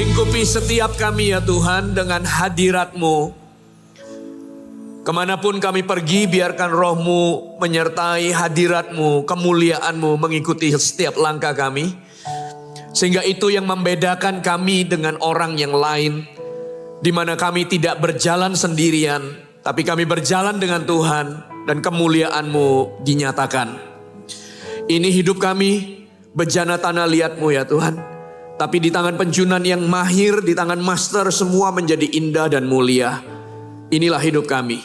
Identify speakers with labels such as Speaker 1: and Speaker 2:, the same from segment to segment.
Speaker 1: Lingkupi setiap kami ya Tuhan dengan hadirat-Mu. Kemanapun kami pergi, biarkan roh-Mu menyertai hadirat-Mu, kemuliaan-Mu mengikuti setiap langkah kami. Sehingga itu yang membedakan kami dengan orang yang lain. Di mana kami tidak berjalan sendirian, tapi kami berjalan dengan Tuhan dan kemuliaan-Mu dinyatakan. Ini hidup kami, bejana tanah liat-Mu ya Tuhan. Tapi di tangan penjunan yang mahir, di tangan master semua menjadi indah dan mulia. Inilah hidup kami.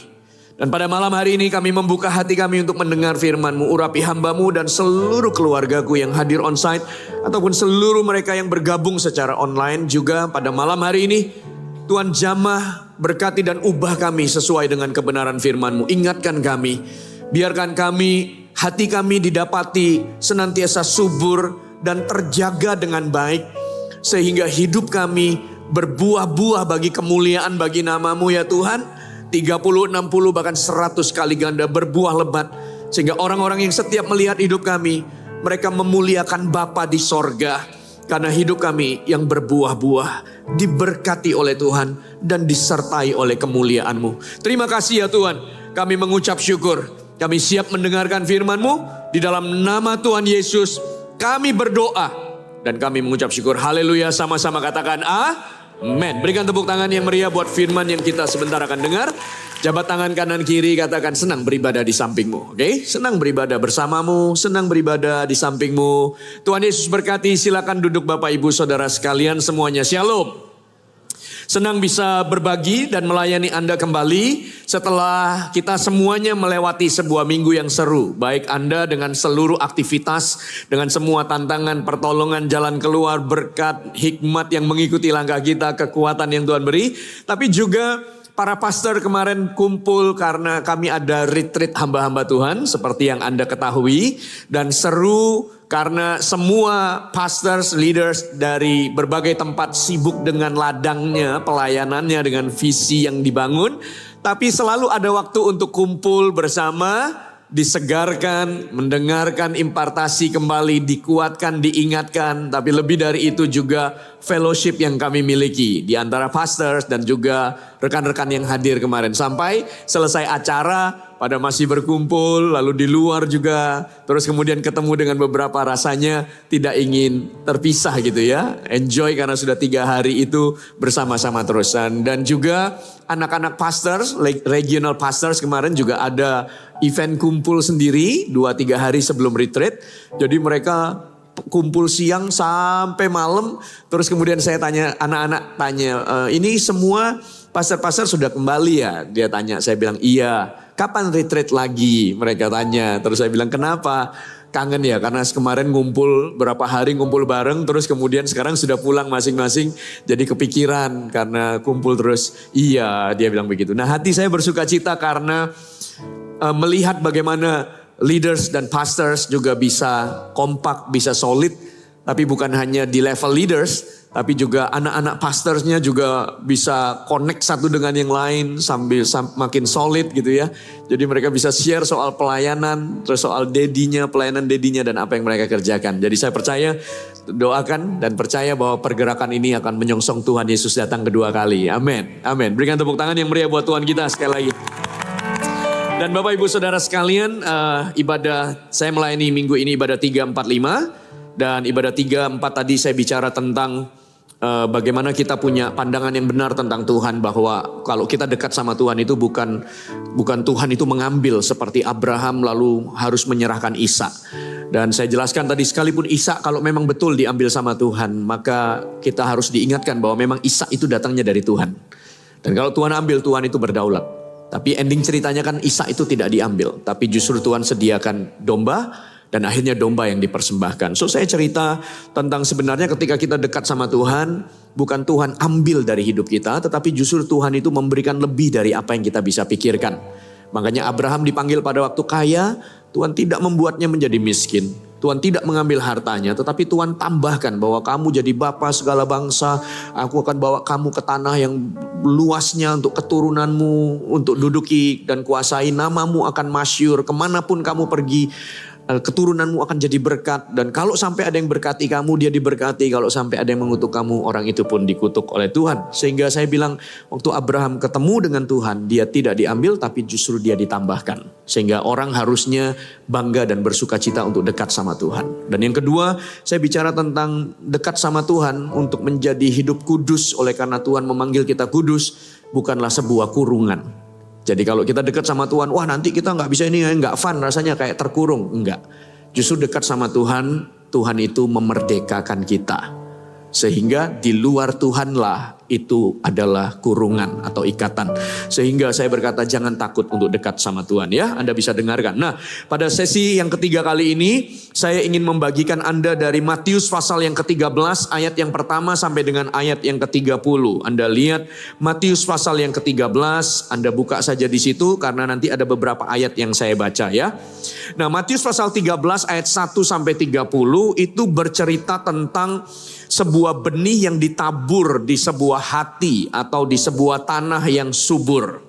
Speaker 1: Dan pada malam hari ini kami membuka hati kami untuk mendengar firman-Mu. Urapi hamba-Mu dan seluruh keluargaku yang hadir onsite. Ataupun seluruh mereka yang bergabung secara online juga pada malam hari ini. Tuhan jamah, berkati dan ubah kami sesuai dengan kebenaran firman-Mu. Ingatkan kami, biarkan kami, hati kami didapati senantiasa subur dan terjaga dengan baik. Sehingga hidup kami berbuah-buah bagi kemuliaan bagi nama-Mu ya Tuhan. 30, 60 bahkan 100 kali ganda berbuah lebat. Sehingga orang-orang yang setiap melihat hidup kami, mereka memuliakan Bapa di sorga. Karena hidup kami yang berbuah-buah, diberkati oleh Tuhan dan disertai oleh kemuliaan-Mu. Terima kasih ya Tuhan, kami mengucap syukur. Kami siap mendengarkan firman-Mu. Di dalam nama Tuhan Yesus kami berdoa. Dan kami mengucap syukur. Haleluya, sama-sama katakan amin. Berikan tepuk tangan yang meriah buat firman yang kita sebentar akan dengar. Jabat tangan kanan kiri, katakan senang beribadah di sampingmu. Oke, senang beribadah bersamamu, senang beribadah di sampingmu. Tuhan Yesus berkati, silakan duduk Bapak Ibu Saudara sekalian semuanya. Shalom. Senang bisa berbagi dan melayani Anda kembali setelah kita semuanya melewati sebuah minggu yang seru. Baik Anda dengan seluruh aktivitas, dengan semua tantangan, pertolongan, jalan keluar, berkat, hikmat yang mengikuti langkah kita, kekuatan yang Tuhan beri. Tapi juga para pastor kemarin kumpul karena kami ada retreat hamba-hamba Tuhan seperti yang Anda ketahui. Dan seru karena semua pastors, leaders dari berbagai tempat sibuk dengan ladangnya, pelayanannya dengan visi yang dibangun. Tapi selalu ada waktu untuk kumpul bersama, disegarkan, mendengarkan impartasi kembali, dikuatkan, diingatkan. Tapi lebih dari itu juga fellowship yang kami miliki di antara pastors dan juga rekan-rekan yang hadir kemarin. Sampai selesai acara pada masih berkumpul, lalu di luar juga. Terus kemudian ketemu dengan beberapa, rasanya tidak ingin terpisah gitu ya. Enjoy karena sudah 3 hari itu bersama-sama terusan. Dan juga anak-anak pastors, regional pastors kemarin juga ada event kumpul sendiri 2-3 hari sebelum retreat. Jadi mereka kumpul siang sampai malam. Terus kemudian saya tanya, anak-anak tanya, ini semua pastor-pastor sudah kembali ya? Dia tanya, saya bilang iya. Kapan retreat lagi? Mereka tanya. Terus saya bilang kenapa? Kangen ya, karena kemarin ngumpul berapa hari ngumpul bareng. Terus kemudian sekarang sudah pulang masing-masing. Jadi kepikiran karena kumpul terus. Iya, dia bilang begitu. Nah, hati saya bersuka cita karena melihat bagaimana leaders dan pastors juga bisa kompak, bisa solid. Tapi bukan hanya di level leaders, tapi juga anak-anak pastorsnya juga bisa connect satu dengan yang lain sambil makin solid gitu ya. Jadi mereka bisa share soal pelayanan, terus soal dedinya, pelayanan dedinya dan apa yang mereka kerjakan. Jadi saya percaya, doakan dan percaya bahwa pergerakan ini akan menyongsong Tuhan Yesus datang kedua kali. Amin. Amin. Berikan tepuk tangan yang meriah buat Tuhan kita sekali lagi. Dan Bapak Ibu Saudara sekalian, ibadah saya melayani minggu ini ibadah 345. Dan ibadah 3-4 tadi saya bicara tentang bagaimana kita punya pandangan yang benar tentang Tuhan. Bahwa kalau kita dekat sama Tuhan itu bukan Tuhan itu mengambil seperti Abraham lalu harus menyerahkan Ishak. Dan saya jelaskan tadi sekalipun Ishak kalau memang betul diambil sama Tuhan, maka kita harus diingatkan bahwa memang Ishak itu datangnya dari Tuhan. Dan kalau Tuhan ambil, Tuhan itu berdaulat. Tapi ending ceritanya kan Ishak itu tidak diambil. Tapi justru Tuhan sediakan domba. Dan akhirnya domba yang dipersembahkan. So saya cerita tentang sebenarnya ketika kita dekat sama Tuhan. Bukan Tuhan ambil dari hidup kita. Tetapi justru Tuhan itu memberikan lebih dari apa yang kita bisa pikirkan. Makanya Abraham dipanggil pada waktu kaya. Tuhan tidak membuatnya menjadi miskin. Tuhan tidak mengambil hartanya. Tetapi Tuhan tambahkan bahwa kamu jadi bapa segala bangsa. Aku akan bawa kamu ke tanah yang luasnya untuk keturunanmu. Untuk duduki dan kuasai. Namamu akan masyhur kemanapun kamu pergi. keturunanmu akan jadi berkat. Dan kalau sampai ada yang berkati kamu, dia diberkati. Kalau sampai ada yang mengutuk kamu, orang itu pun dikutuk oleh Tuhan. Sehingga saya bilang, waktu Abraham ketemu dengan Tuhan, dia tidak diambil tapi justru dia ditambahkan. Sehingga orang harusnya bangga dan bersuka cita untuk dekat sama Tuhan. Dan yang kedua, saya bicara tentang dekat sama Tuhan untuk menjadi hidup kudus. Oleh karena Tuhan memanggil kita kudus, bukanlah sebuah kurungan. Jadi kalau kita dekat sama Tuhan, wah nanti kita nggak bisa ini, nggak fun, rasanya kayak terkurung. Enggak. Justru dekat sama Tuhan, Tuhan itu memerdekakan kita. Sehingga di luar Tuhanlah itu adalah kurungan atau ikatan. Sehingga saya berkata jangan takut untuk dekat sama Tuhan ya. Anda bisa dengarkan. Nah, pada sesi yang ketiga kali ini saya ingin membagikan Anda dari Matius pasal yang ke-13 ayat yang pertama sampai dengan ayat yang ke-30. Anda lihat Matius pasal yang ke-13, Anda buka saja di situ karena nanti ada beberapa ayat yang saya baca ya. Nah, Matius pasal 13 ayat 1 sampai 30 itu bercerita tentang sebuah benih yang ditabur di sebuah hati atau di sebuah tanah yang subur.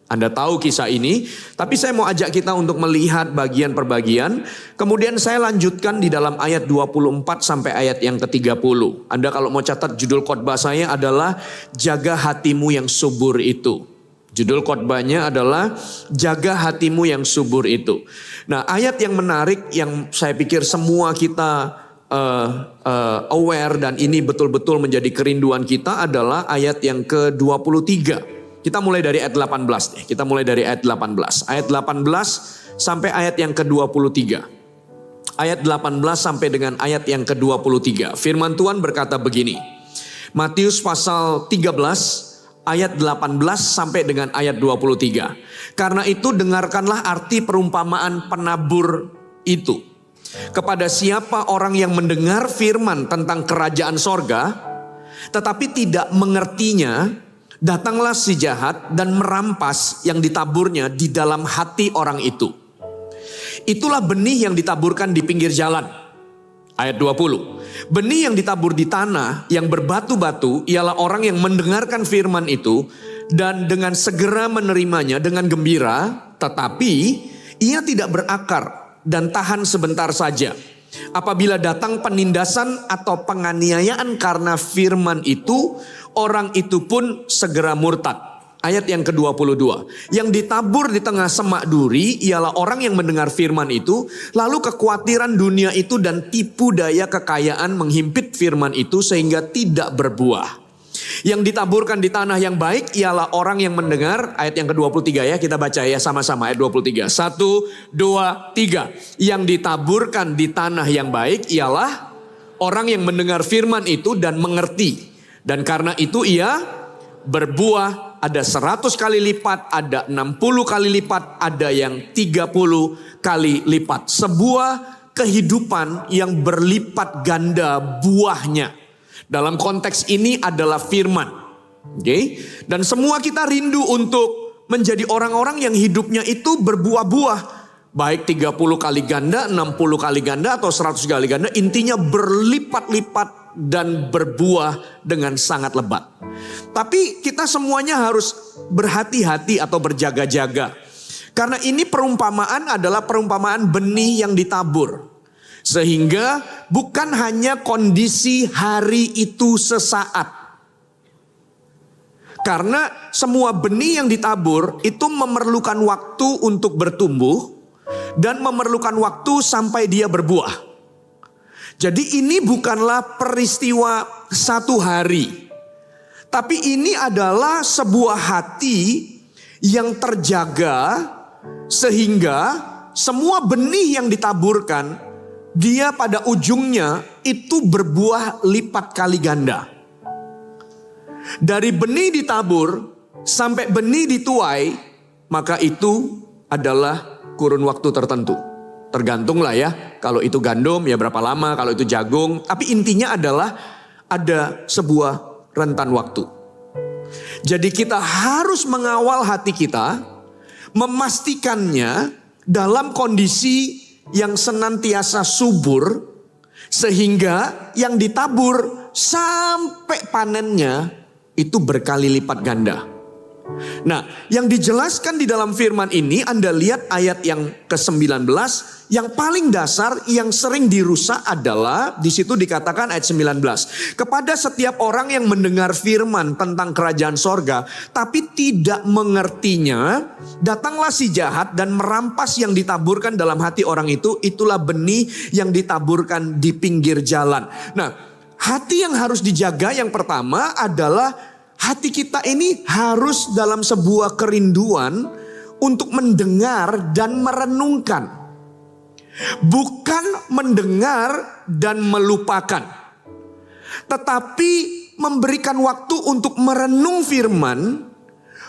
Speaker 1: Anda tahu kisah ini, tapi saya mau ajak kita untuk melihat bagian per bagian. Kemudian saya lanjutkan di dalam ayat 24 sampai ayat yang ke-30. Anda kalau mau catat judul khotbah saya adalah Jaga Hatimu yang Subur Itu. Judul khotbahnya adalah Jaga Hatimu yang Subur Itu. Nah, ayat yang menarik yang saya pikir semua kita aware dan ini betul-betul menjadi kerinduan kita adalah ayat yang ke-23. Kita mulai dari ayat 18 nih. Kita mulai dari ayat 18. Ayat 18 sampai ayat yang ke-23. Ayat 18 sampai dengan ayat yang ke-23. Firman Tuhan berkata begini. Matius pasal 13 ayat 18 sampai dengan ayat 23. Karena itu dengarkanlah arti perumpamaan penabur itu. Kepada siapa orang yang mendengar firman tentang kerajaan sorga, tetapi tidak mengertinya, datanglah si jahat dan merampas yang ditaburnya di dalam hati orang itu. Itulah benih yang ditaburkan di pinggir jalan. Ayat 20. Benih yang ditabur di tanah yang berbatu-batu ialah orang yang mendengarkan firman itu dan dengan segera menerimanya dengan gembira, tetapi ia tidak berakar dan tahan sebentar saja. Apabila datang penindasan atau penganiayaan karena firman itu, orang itu pun segera murtad. Ayat yang ke-22. Yang ditabur di tengah semak duri ialah orang yang mendengar firman itu, lalu kekhawatiran dunia itu dan tipu daya kekayaan menghimpit firman itu sehingga tidak berbuah. Yang ditaburkan di tanah yang baik ialah orang yang mendengar. Ayat yang ke-23 ya, kita baca ya sama-sama ayat 23. 1, 2, 3. Yang ditaburkan di tanah yang baik ialah orang yang mendengar firman itu dan mengerti. Dan karena itu ia berbuah, ada 100 kali lipat, ada 60 kali lipat, ada yang 30 kali lipat. Sebuah kehidupan yang berlipat ganda buahnya. Dalam konteks ini adalah firman. Okay? Dan semua kita rindu untuk menjadi orang-orang yang hidupnya itu berbuah-buah. Baik 30 kali ganda, 60 kali ganda atau 100 kali ganda. Intinya berlipat-lipat dan berbuah dengan sangat lebat. Tapi kita semuanya harus berhati-hati atau berjaga-jaga. Karena ini perumpamaan adalah perumpamaan benih yang ditabur. Sehingga bukan hanya kondisi hari itu sesaat. Karena semua benih yang ditabur itu memerlukan waktu untuk bertumbuh dan memerlukan waktu sampai dia berbuah. Jadi ini bukanlah peristiwa satu hari. Tapi ini adalah sebuah hati yang terjaga sehingga semua benih yang ditaburkan dia pada ujungnya itu berbuah lipat kali ganda. Dari benih ditabur sampai benih dituai, maka itu adalah kurun waktu tertentu. Tergantunglah ya, kalau itu gandum ya berapa lama, kalau itu jagung. Tapi intinya adalah ada sebuah rentan waktu. Jadi kita harus mengawal hati kita, memastikannya dalam kondisi yang senantiasa subur, sehingga yang ditabur sampai panennya itu berkali lipat ganda. Nah, yang dijelaskan di dalam firman ini, Anda lihat ayat yang ke-19, yang paling dasar yang sering dirusak adalah di situ dikatakan ayat 19. Kepada setiap orang yang mendengar firman tentang kerajaan sorga, tapi tidak mengertinya, datanglah si jahat dan merampas yang ditaburkan dalam hati orang itu, itulah benih yang ditaburkan di pinggir jalan. Nah, hati yang harus dijaga yang pertama adalah hati kita ini harus dalam sebuah kerinduan untuk mendengar dan merenungkan. Bukan mendengar dan melupakan. Tetapi memberikan waktu untuk merenung firman,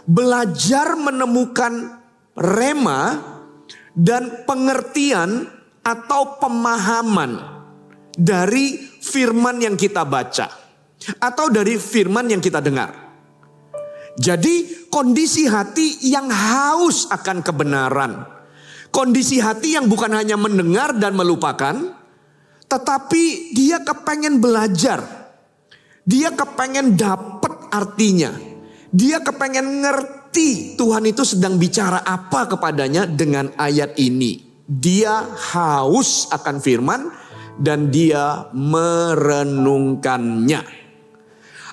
Speaker 1: belajar menemukan rema dan pengertian atau pemahaman dari firman yang kita baca. Atau dari firman yang kita dengar. Jadi kondisi hati yang haus akan kebenaran. Kondisi hati yang bukan hanya mendengar dan melupakan. Tetapi dia kepengen belajar. Dia kepengen dapat artinya. Dia kepengen ngerti Tuhan itu sedang bicara apa kepadanya dengan ayat ini. Dia haus akan firman dan dia merenungkannya.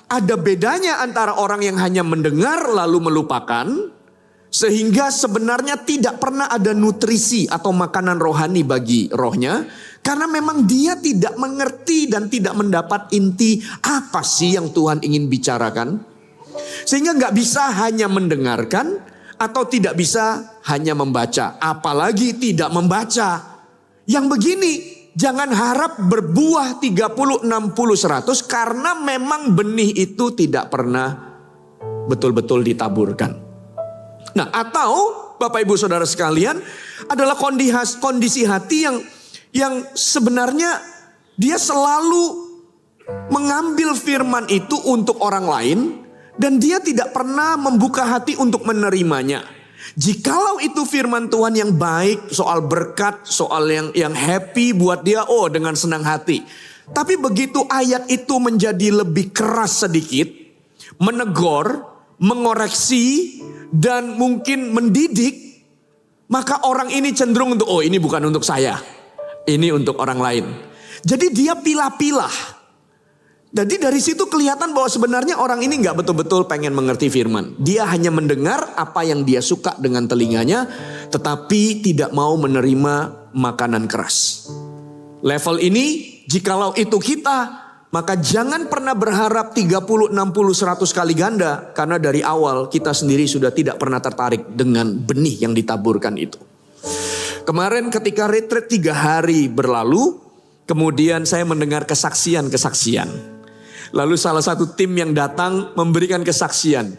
Speaker 1: Ada bedanya antara orang yang hanya mendengar lalu melupakan, sehingga sebenarnya tidak pernah ada nutrisi atau makanan rohani bagi rohnya, karena memang dia tidak mengerti dan tidak mendapat inti apa sih yang Tuhan ingin bicarakan. Sehingga gak bisa hanya mendengarkan atau tidak bisa hanya membaca, apalagi tidak membaca. Yang begini, jangan harap berbuah 30, 60, 100 karena memang benih itu tidak pernah betul-betul ditaburkan. Nah, atau Bapak Ibu Saudara sekalian adalah kondisi hati yang sebenarnya dia selalu mengambil firman itu untuk orang lain dan dia tidak pernah membuka hati untuk menerimanya. Jikalau itu firman Tuhan yang baik, soal berkat, soal yang happy buat dia, oh dengan senang hati. Tapi begitu ayat itu menjadi lebih keras sedikit, menegur, mengoreksi, dan mungkin mendidik, maka orang ini cenderung untuk, oh ini bukan untuk saya, ini untuk orang lain. Jadi dia pilah-pilah. Jadi dari situ kelihatan bahwa sebenarnya orang ini gak betul-betul pengen mengerti firman. Dia hanya mendengar apa yang dia suka dengan telinganya, tetapi tidak mau menerima makanan keras. Level ini, jikalau itu kita, maka jangan pernah berharap 30, 60, 100 kali ganda. Karena dari awal kita sendiri sudah tidak pernah tertarik dengan benih yang ditaburkan itu. Kemarin ketika retreat 3 hari berlalu, kemudian saya mendengar kesaksian-kesaksian. Lalu salah satu tim yang datang memberikan kesaksian.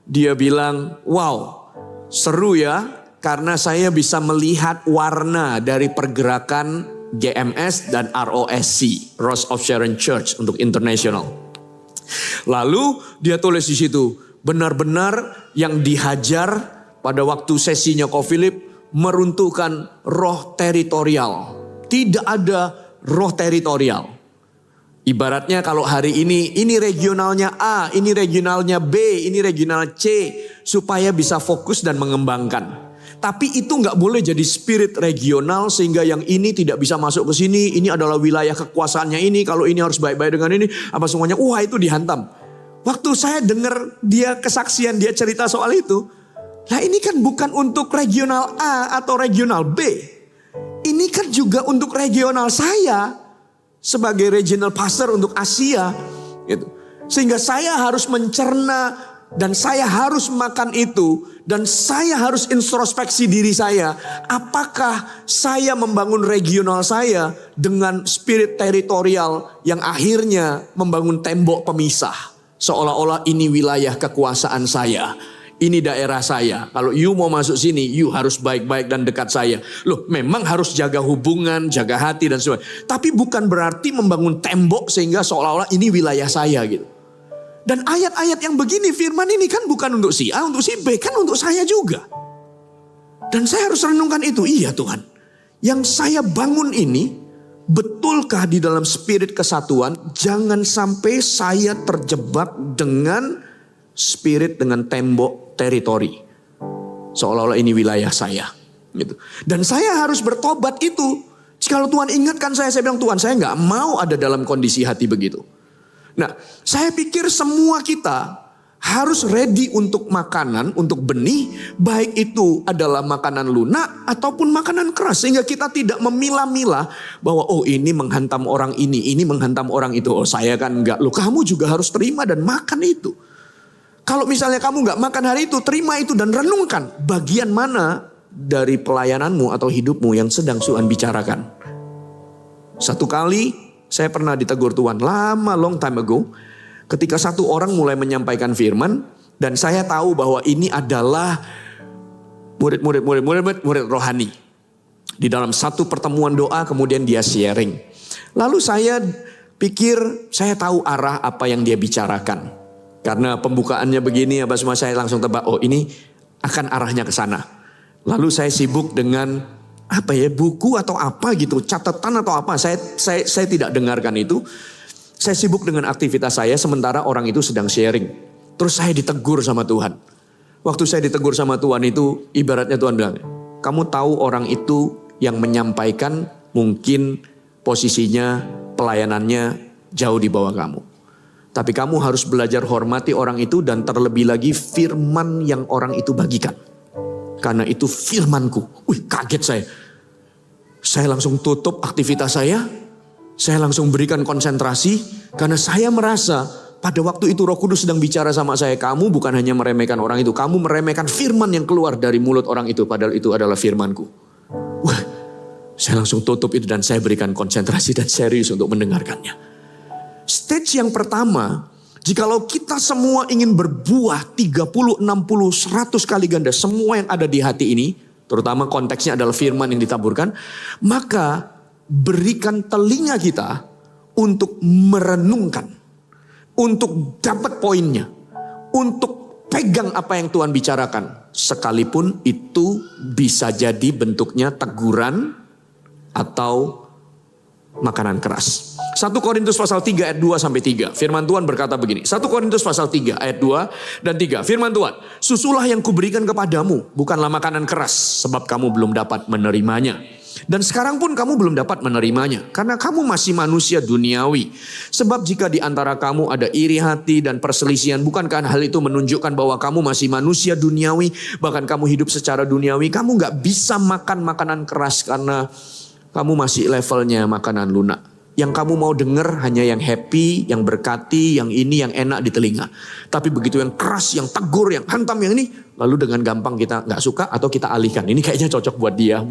Speaker 1: Dia bilang, wow seru ya karena saya bisa melihat warna dari pergerakan GMS dan ROSC, Rose of Sharon Church untuk internasional. Lalu dia tulis di situ, benar-benar yang dihajar pada waktu sesinya Ko Philip meruntuhkan roh teritorial. Tidak ada roh teritorial. Ibaratnya kalau hari ini regionalnya A, ini regionalnya B, ini regional C. Supaya bisa fokus dan mengembangkan. Tapi itu gak boleh jadi spirit regional sehingga yang ini tidak bisa masuk ke sini. Ini adalah wilayah kekuasaannya ini, kalau ini harus baik-baik dengan ini. Apa semuanya, wah itu dihantam. Waktu saya dengar dia kesaksian, dia cerita soal itu. Nah ini kan bukan untuk regional A atau regional B. Ini kan juga untuk regional saya. Sebagai regional pastor untuk Asia gitu. Sehingga saya harus mencerna dan saya harus makan itu. Dan saya harus introspeksi diri saya. Apakah saya membangun regional saya dengan spirit teritorial yang akhirnya membangun tembok pemisah. Seolah-olah ini wilayah kekuasaan saya. Ini daerah saya. Kalau you mau masuk sini, you harus baik-baik dan dekat saya. Loh, memang harus jaga hubungan, jaga hati dan sebagainya. Tapi bukan berarti membangun tembok sehingga seolah-olah ini wilayah saya gitu. Dan ayat-ayat yang begini, firman ini kan bukan untuk si A, untuk si B, kan untuk saya juga. Dan saya harus renungkan itu. Iya Tuhan, yang saya bangun ini, betulkah di dalam spirit kesatuan? Jangan sampai saya terjebak dengan spirit dengan tembok teritori. Seolah-olah ini wilayah saya. Gitu. Dan saya harus bertobat itu. Kalau Tuhan ingatkan saya bilang, Tuhan saya nggak mau ada dalam kondisi hati begitu. Nah, saya pikir semua kita harus ready untuk makanan, untuk benih. Baik itu adalah makanan lunak ataupun makanan keras. Sehingga kita tidak memilah-milah bahwa oh ini menghantam orang ini menghantam orang itu. Oh saya kan enggak. Loh kamu juga harus terima dan makan itu. Kalau misalnya kamu nggak makan hari itu, terima itu dan renungkan bagian mana dari pelayananmu atau hidupmu yang sedang Tuhan bicarakan. Satu kali saya pernah ditegur Tuhan long time ago. Ketika satu orang mulai menyampaikan firman dan saya tahu bahwa ini adalah murid rohani. Di dalam satu pertemuan doa kemudian dia sharing. Lalu saya pikir saya tahu arah apa yang dia bicarakan. Karena pembukaannya begini apa semua saya langsung tebak, oh ini akan arahnya ke sana. Lalu saya sibuk dengan buku atau apa gitu, catatan atau apa. Saya tidak dengarkan itu. Saya sibuk dengan aktivitas saya sementara orang itu sedang sharing. Terus saya ditegur sama Tuhan. Waktu saya ditegur sama Tuhan itu ibaratnya Tuhan bilang, kamu tahu orang itu yang menyampaikan mungkin posisinya pelayanannya jauh di bawah kamu. Tapi kamu harus belajar hormati orang itu dan terlebih lagi firman yang orang itu bagikan. Karena itu firmanku. Wih kaget saya. Saya langsung tutup aktivitas saya. Saya langsung berikan konsentrasi. Karena saya merasa pada waktu itu Roh Kudus sedang bicara sama saya. Kamu bukan hanya meremehkan orang itu. Kamu meremehkan firman yang keluar dari mulut orang itu. Padahal itu adalah firmanku. Wah, saya langsung tutup itu dan saya berikan konsentrasi dan serius untuk mendengarkannya. Stage yang pertama, jikalau kita semua ingin berbuah 30, 60, 100 kali ganda, semua yang ada di hati ini, terutama konteksnya adalah firman yang ditaburkan, maka berikan telinga kita untuk merenungkan, untuk dapat poinnya, untuk pegang apa yang Tuhan bicarakan. Sekalipun itu bisa jadi bentuknya teguran atau makanan keras. 1 Korintus pasal 3 ayat 2 sampai 3. Firman Tuhan berkata begini. 1 Korintus pasal 3 ayat 2 dan 3. Firman Tuhan, susulah yang kuberikan kepadamu bukanlah makanan keras sebab kamu belum dapat menerimanya. Dan sekarang pun kamu belum dapat menerimanya karena kamu masih manusia duniawi. Sebab jika di antara kamu ada iri hati dan perselisihan, bukankah hal itu menunjukkan bahwa kamu masih manusia duniawi, bahkan kamu hidup secara duniawi, kamu gak bisa makan makanan keras karena kamu masih levelnya makanan lunak. Yang kamu mau dengar hanya yang happy, yang berkati, yang ini, yang enak di telinga. Tapi begitu yang keras, yang tegur, yang hantam, yang ini, lalu dengan gampang kita nggak suka atau kita alihkan. Ini kayaknya cocok buat dia.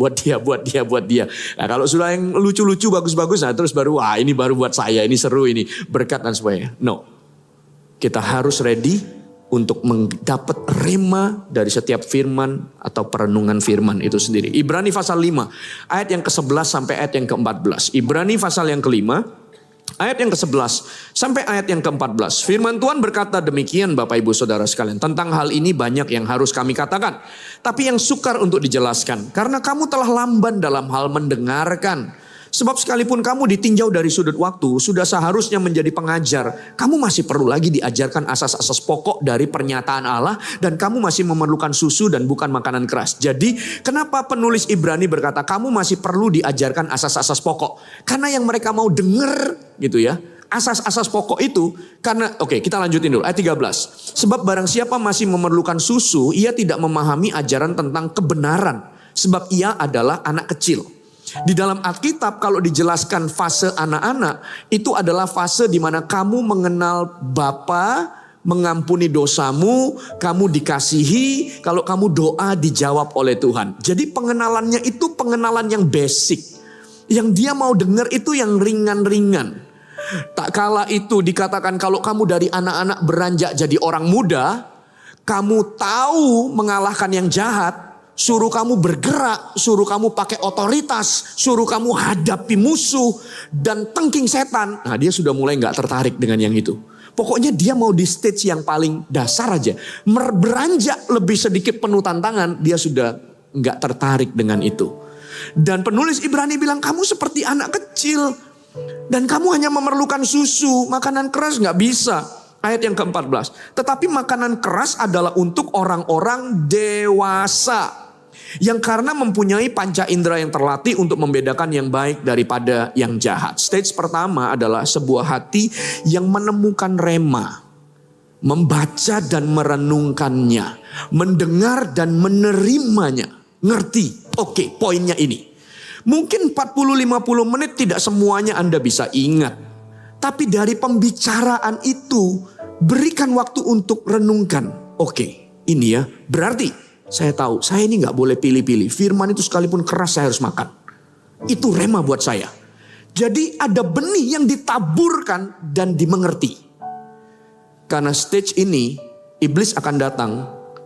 Speaker 1: Nah, kalau sudah yang lucu-lucu, bagus-bagus, nah terus baru, wah ini baru buat saya, ini seru, ini berkat dan sebagainya. No, kita harus ready untuk mendapat rema dari setiap firman atau perenungan firman itu sendiri. Ibrani pasal 5 ayat yang ke-11 sampai ayat yang ke-14. Ibrani pasal yang ke-5 ayat yang ke-11 sampai ayat yang ke-14. Firman Tuhan berkata demikian Bapak Ibu Saudara sekalian. Tentang hal ini banyak yang harus kami katakan. Tapi yang sukar untuk dijelaskan. Karena kamu telah lamban dalam hal mendengarkan. Sebab sekalipun kamu ditinjau dari sudut waktu, sudah seharusnya menjadi pengajar. Kamu masih perlu lagi diajarkan asas-asas pokok dari pernyataan Allah. Dan kamu masih memerlukan susu dan bukan makanan keras. Jadi kenapa penulis Ibrani berkata kamu masih perlu diajarkan asas-asas pokok? Karena yang mereka mau dengar gitu ya. Asas-asas pokok itu karena oke, kita lanjutin dulu ayat 13. Sebab barang siapa masih memerlukan susu, ia tidak memahami ajaran tentang kebenaran. Sebab ia adalah anak kecil. Di dalam Alkitab kalau dijelaskan fase anak-anak itu adalah fase di mana kamu mengenal Bapa, mengampuni dosamu, kamu dikasihi, kalau kamu doa dijawab oleh Tuhan. Jadi pengenalannya itu pengenalan yang basic. Yang dia mau dengar itu yang ringan-ringan. Tak kala itu dikatakan kalau kamu dari anak-anak beranjak jadi orang muda, kamu tahu mengalahkan yang jahat. Suruh kamu bergerak, suruh kamu pakai otoritas, suruh kamu hadapi musuh dan tengking setan. Nah dia sudah mulai gak tertarik dengan yang itu. Pokoknya dia mau di stage yang paling dasar aja. Beranjak lebih sedikit penuh tantangan, dia sudah gak tertarik dengan itu. Dan penulis Ibrani bilang kamu seperti anak kecil. Dan kamu hanya memerlukan susu, makanan keras gak bisa. Ayat yang ke-14. Tetapi makanan keras adalah untuk orang-orang dewasa, yang karena mempunyai panca indera yang terlatih untuk membedakan yang baik daripada yang jahat. Stage pertama adalah sebuah hati yang menemukan rema, membaca dan merenungkannya, mendengar dan menerimanya. Ngerti? Oke, poinnya ini. Mungkin 40-50 menit tidak semuanya Anda bisa ingat. Tapi dari pembicaraan itu, berikan waktu untuk renungkan. Oke, ini ya, berarti saya tahu, saya ini gak boleh pilih-pilih. Firman itu sekalipun keras saya harus makan. Itu rema buat saya. Jadi ada benih yang ditaburkan dan dimengerti. Karena stage ini, iblis akan datang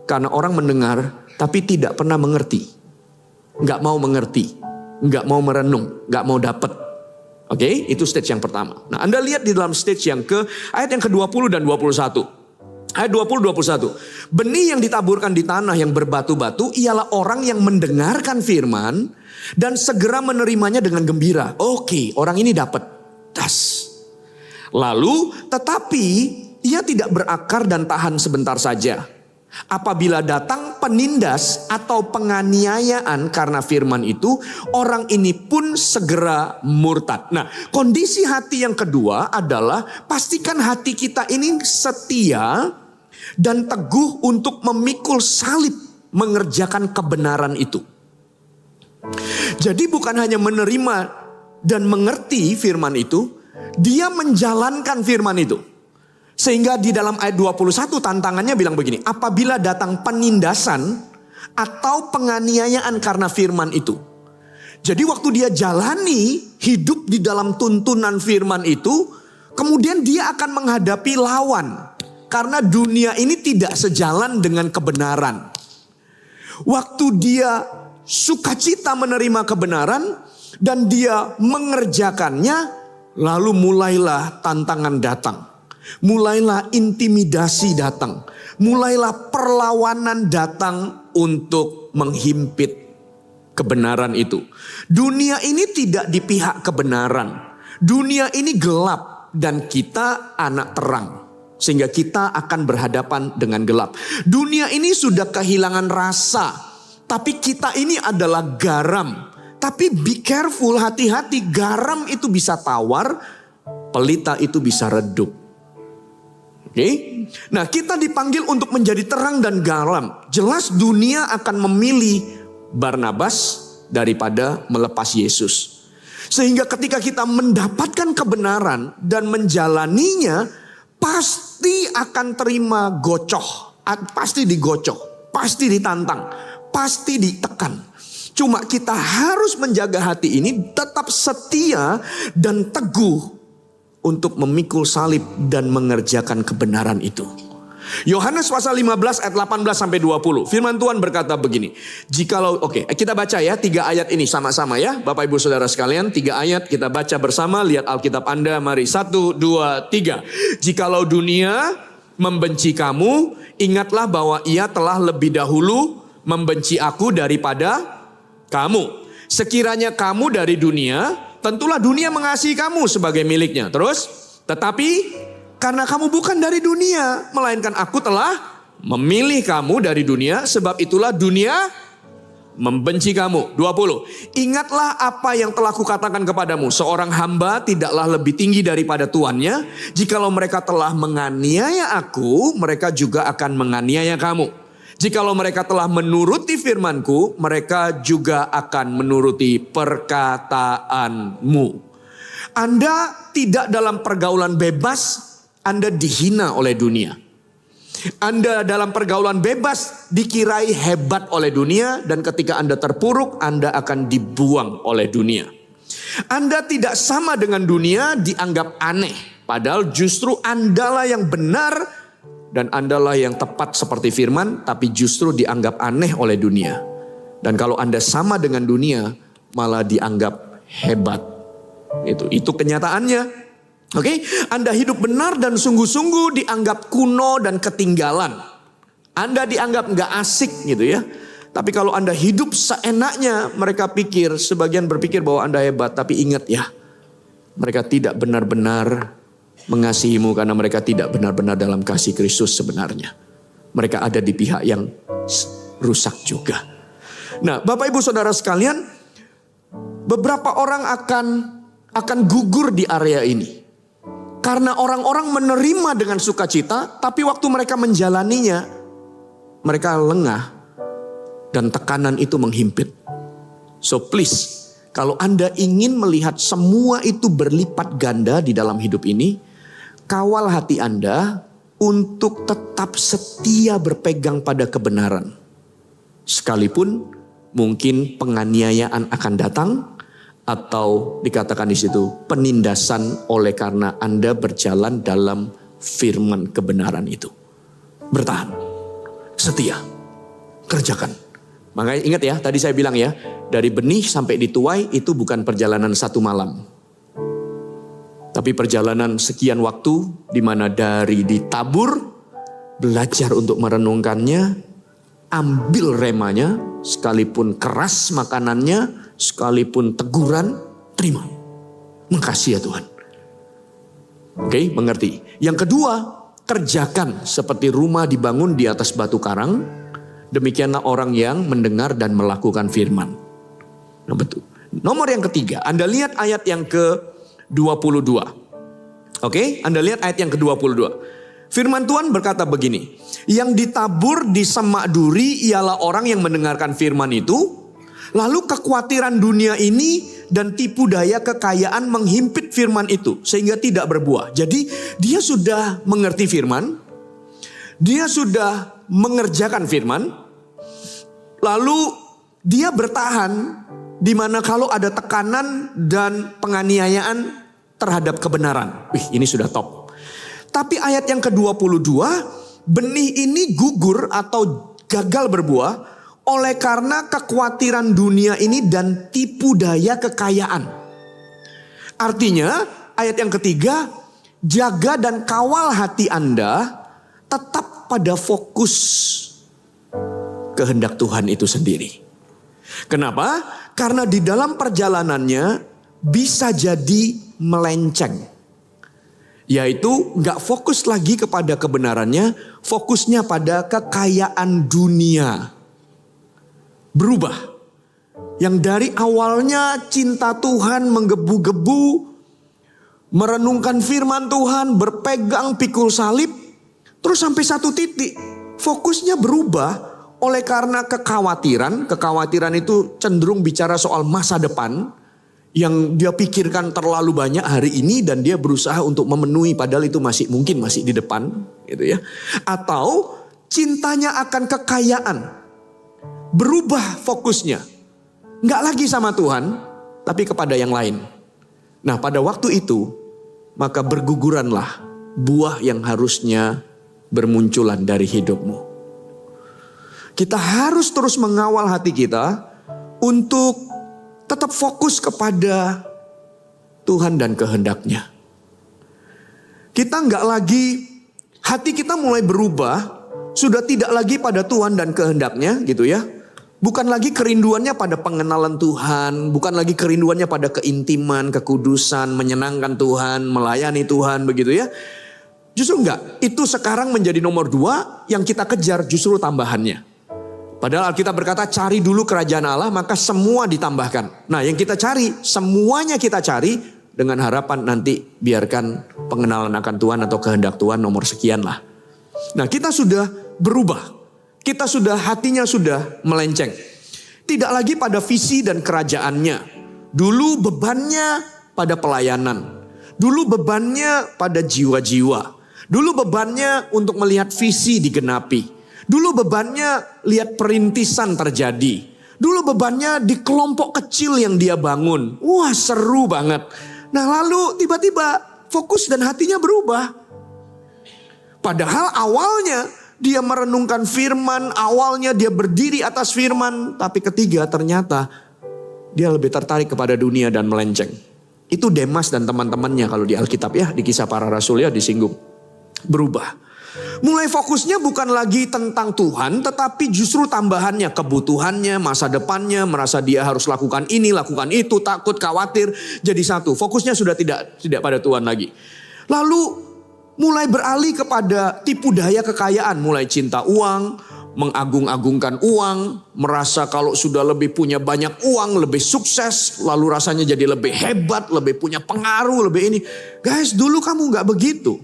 Speaker 1: karena orang mendengar tapi tidak pernah mengerti. Gak mau mengerti, gak mau merenung, gak mau dapat. Oke, itu stage yang pertama. Nah, Anda lihat di dalam stage yang ayat yang ke-20 dan 21. Ayat 20-21. Benih yang ditaburkan di tanah yang berbatu-batu ialah orang yang mendengarkan firman dan segera menerimanya dengan gembira. Oke, orang ini dapat. Das. Lalu, tetapi ia tidak berakar dan tahan sebentar saja. Apabila datang penindas atau penganiayaan karena firman itu, orang ini pun segera murtad. Nah, kondisi hati yang kedua adalah pastikan hati kita ini setia dan teguh untuk memikul salib mengerjakan kebenaran itu. Jadi bukan hanya menerima dan mengerti firman itu, dia menjalankan firman itu. Sehingga di dalam ayat 21 tantangannya bilang begini, apabila datang penindasan atau penganiayaan karena firman itu. Jadi waktu dia jalani hidup di dalam tuntunan firman itu, kemudian dia akan menghadapi lawan. Karena dunia ini tidak sejalan dengan kebenaran. Waktu dia sukacita menerima kebenaran dan dia mengerjakannya, lalu mulailah tantangan datang. Mulailah intimidasi datang. Mulailah perlawanan datang untuk menghimpit kebenaran itu. Dunia ini tidak di pihak kebenaran. Dunia ini gelap dan kita anak terang. Sehingga kita akan berhadapan dengan gelap. Dunia ini sudah kehilangan rasa. Tapi kita ini adalah garam. Tapi be careful, hati-hati, garam itu bisa tawar, pelita itu bisa redup. Oke. Nah, kita dipanggil untuk menjadi terang dan garam. Jelas dunia akan memilih Barnabas daripada melepas Yesus. Sehingga ketika kita mendapatkan kebenaran dan menjalaninya, pasti akan terima gocoh. Pasti digocoh, pasti ditantang, pasti ditekan. Cuma kita harus menjaga hati ini tetap setia dan teguh untuk memikul salib dan mengerjakan kebenaran itu. Yohanes pasal 15 ayat 18 sampai 20. Firman Tuhan berkata begini. Kita baca ya 3 ayat ini sama-sama ya. Bapak Ibu Saudara sekalian, 3 ayat kita baca bersama. Lihat Alkitab Anda, mari 1, 2, 3. Jikalau dunia membenci kamu, ingatlah bahwa ia telah lebih dahulu membenci aku daripada kamu. Sekiranya kamu dari dunia, tentulah dunia mengasihi kamu sebagai miliknya. Terus, tetapi karena kamu bukan dari dunia, melainkan aku telah memilih kamu dari dunia, sebab itulah dunia membenci kamu. 20. Ingatlah apa yang telah kukatakan kepadamu, seorang hamba tidaklah lebih tinggi daripada tuannya. Jikalau mereka telah menganiaya aku, mereka juga akan menganiaya kamu. Jikalau mereka telah menuruti firmanku, mereka juga akan menuruti perkataanmu. Anda tidak dalam pergaulan bebas, Anda dihina oleh dunia. Anda dalam pergaulan bebas dikirai hebat oleh dunia, dan ketika Anda terpuruk, Anda akan dibuang oleh dunia. Anda tidak sama dengan dunia, dianggap aneh. Padahal justru Andalah yang benar dan Andalah yang tepat seperti firman, tapi justru dianggap aneh oleh dunia. Dan kalau Anda sama dengan dunia, malah dianggap hebat. Itu kenyataannya. Oke, Anda hidup benar dan sungguh-sungguh dianggap kuno dan ketinggalan. Anda dianggap nggak asik gitu ya. Tapi kalau Anda hidup seenaknya, mereka sebagian berpikir bahwa Anda hebat. Tapi ingat ya, mereka tidak benar-benar mengasihimu karena mereka tidak benar-benar dalam kasih Kristus sebenarnya. Mereka ada di pihak yang rusak juga. Nah, Bapak Ibu Saudara sekalian, beberapa orang akan gugur di area ini. Karena orang-orang menerima dengan sukacita, tapi waktu mereka menjalaninya, mereka lengah dan tekanan itu menghimpit. So please, kalau Anda ingin melihat semua itu berlipat ganda di dalam hidup ini, kawal hati Anda untuk tetap setia berpegang pada kebenaran. Sekalipun mungkin penganiayaan akan datang, atau dikatakan di situ penindasan oleh karena Anda berjalan dalam firman kebenaran itu. Bertahan, setia, kerjakan. Makanya ingat ya, tadi saya bilang ya, dari benih sampai dituai itu bukan perjalanan satu malam. Tapi perjalanan sekian waktu di mana dari ditabur, belajar untuk merenungkannya, ambil remanya, sekalipun keras makanannya, sekalipun teguran, terima. Makasih ya Tuhan. Oke, mengerti. Yang kedua, kerjakan seperti rumah dibangun di atas batu karang. Demikianlah orang yang mendengar dan melakukan firman. Nah, betul. Nomor yang ketiga, Anda lihat ayat yang ke-22. Oke, Anda lihat ayat yang ke-22. Firman Tuhan berkata begini, yang ditabur di semak duri ialah orang yang mendengarkan firman itu, lalu kekhawatiran dunia ini dan tipu daya kekayaan menghimpit firman itu sehingga tidak berbuah. Jadi dia sudah mengerti firman, dia sudah mengerjakan firman, lalu dia bertahan di mana kalau ada tekanan dan penganiayaan terhadap kebenaran. Wih, ini sudah top. Tapi ayat yang ke-22, benih ini gugur atau gagal berbuah oleh karena kekhawatiran dunia ini dan tipu daya kekayaan. Artinya ayat yang ketiga, jaga dan kawal hati Anda tetap pada fokus kehendak Tuhan itu sendiri. Kenapa? Karena di dalam perjalanannya bisa jadi melenceng. Yaitu gak fokus lagi kepada kebenarannya, fokusnya pada kekayaan dunia. Berubah. Yang dari awalnya cinta Tuhan menggebu-gebu, merenungkan firman Tuhan, berpegang pikul salib, terus sampai satu titik fokusnya berubah oleh karena kekhawatiran. Kekhawatiran itu cenderung bicara soal masa depan yang dia pikirkan terlalu banyak hari ini dan dia berusaha untuk memenuhi padahal itu masih di depan, gitu ya. Atau cintanya akan kekayaan. Berubah fokusnya. Nggak lagi sama Tuhan, tapi kepada yang lain. Nah, pada waktu itu, maka berguguranlah buah yang harusnya bermunculan dari hidupmu. Kita harus terus mengawal hati kita untuk tetap fokus kepada Tuhan dan kehendaknya. Kita nggak lagi, hati kita mulai berubah, sudah tidak lagi pada Tuhan dan kehendaknya, gitu ya. Bukan lagi kerinduannya pada pengenalan Tuhan, bukan lagi kerinduannya pada keintiman, kekudusan, menyenangkan Tuhan, melayani Tuhan, begitu ya. Justru enggak, itu sekarang menjadi nomor 2 yang kita kejar justru tambahannya. Padahal Alkitab berkata cari dulu kerajaan Allah maka semua ditambahkan. Nah yang kita cari, semuanya kita cari dengan harapan nanti biarkan pengenalan akan Tuhan atau kehendak Tuhan nomor sekian lah. Nah kita sudah berubah. Kita sudah, hatinya sudah melenceng. Tidak lagi pada visi dan kerajaannya. Dulu bebannya pada pelayanan. Dulu bebannya pada jiwa-jiwa. Dulu bebannya untuk melihat visi digenapi. Dulu bebannya lihat perintisan terjadi. Dulu bebannya di kelompok kecil yang dia bangun. Wah seru banget. Nah lalu tiba-tiba fokus dan hatinya berubah. Padahal awalnya dia merenungkan firman, awalnya dia berdiri atas firman. Tapi ketiga ternyata dia lebih tertarik kepada dunia dan melenceng. Itu Demas dan teman-temannya kalau di Alkitab ya, di Kisah Para Rasul ya disinggung. Berubah. Mulai fokusnya bukan lagi tentang Tuhan, tetapi justru tambahannya, kebutuhannya, masa depannya, merasa dia harus lakukan ini, lakukan itu, takut, khawatir, jadi satu. Fokusnya sudah tidak pada Tuhan lagi. Lalu mulai beralih kepada tipu daya kekayaan. Mulai cinta uang, mengagung-agungkan uang, merasa kalau sudah lebih punya banyak uang, lebih sukses, lalu rasanya jadi lebih hebat, lebih punya pengaruh, lebih ini. Guys, dulu kamu gak begitu.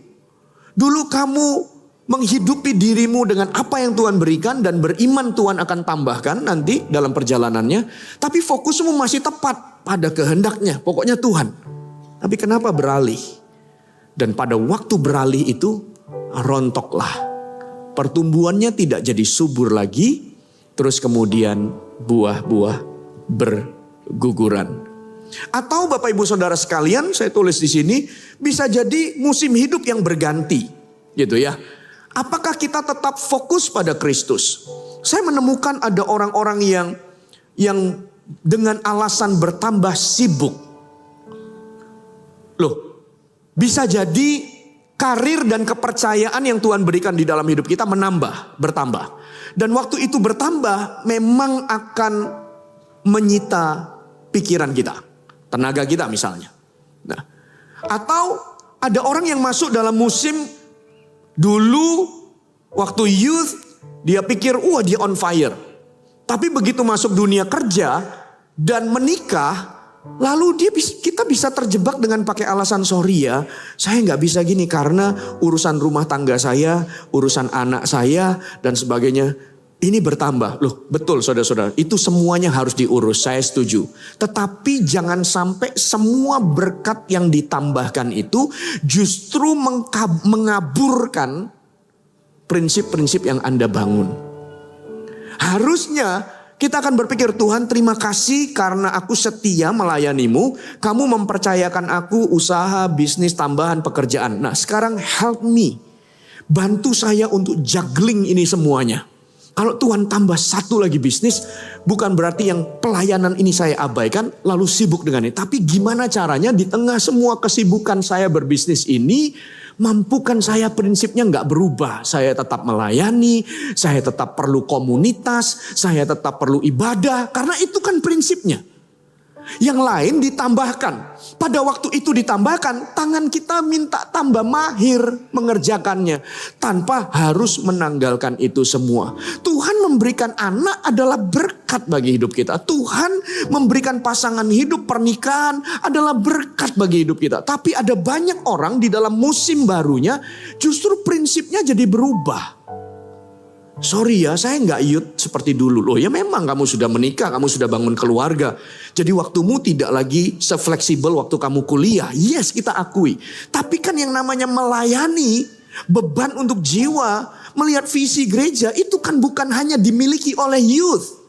Speaker 1: Dulu kamu menghidupi dirimu dengan apa yang Tuhan berikan dan beriman Tuhan akan tambahkan nanti dalam perjalanannya. Tapi fokusmu masih tepat pada kehendaknya, pokoknya Tuhan. Tapi kenapa beralih? Dan pada waktu beralih itu rontoklah. Pertumbuhannya tidak jadi subur lagi, terus kemudian buah-buah berguguran. Atau Bapak Ibu Saudara sekalian, saya tulis di sini, bisa jadi musim hidup yang berganti, gitu ya. Apakah kita tetap fokus pada Kristus? Saya menemukan ada orang-orang yang dengan alasan bertambah sibuk. Loh, bisa jadi karir dan kepercayaan yang Tuhan berikan di dalam hidup kita bertambah. Dan waktu itu bertambah memang akan menyita pikiran kita, tenaga kita misalnya. Nah, atau ada orang yang masuk dalam musim dulu waktu youth, dia pikir dia on fire. Tapi begitu masuk dunia kerja dan menikah, lalu kita bisa terjebak dengan pakai alasan sorry ya, saya nggak bisa gini karena urusan rumah tangga saya, urusan anak saya dan sebagainya. Ini bertambah. Loh, betul saudara-saudara, itu semuanya harus diurus, saya setuju. Tetapi jangan sampai semua berkat yang ditambahkan itu justru mengaburkan prinsip-prinsip yang Anda bangun. Harusnya kita akan berpikir, Tuhan terima kasih karena aku setia melayanimu. Kamu mempercayakan aku usaha, bisnis, tambahan, pekerjaan. Nah sekarang help me. Bantu saya untuk juggling ini semuanya. Kalau Tuhan tambah satu lagi bisnis, bukan berarti yang pelayanan ini saya abaikan lalu sibuk dengan ini. Tapi gimana caranya di tengah semua kesibukan saya berbisnis ini, mampukan saya prinsipnya nggak berubah. Saya tetap melayani, saya tetap perlu komunitas, saya tetap perlu ibadah. Karena itu kan prinsipnya. Yang lain ditambahkan. Pada waktu itu ditambahkan, tangan kita minta tambah mahir mengerjakannya. Tanpa harus menanggalkan itu semua. Tuhan memberikan anak adalah berkat bagi hidup kita. Tuhan memberikan pasangan hidup, pernikahan adalah berkat bagi hidup kita. Tapi ada banyak orang di dalam musim barunya justru prinsipnya jadi berubah. Sorry ya, saya nggak youth seperti dulu. Loh ya memang kamu sudah menikah, kamu sudah bangun keluarga. Jadi waktumu tidak lagi sefleksibel waktu kamu kuliah. Yes, kita akui. Tapi kan yang namanya melayani, beban untuk jiwa, melihat visi gereja, itu kan bukan hanya dimiliki oleh youth.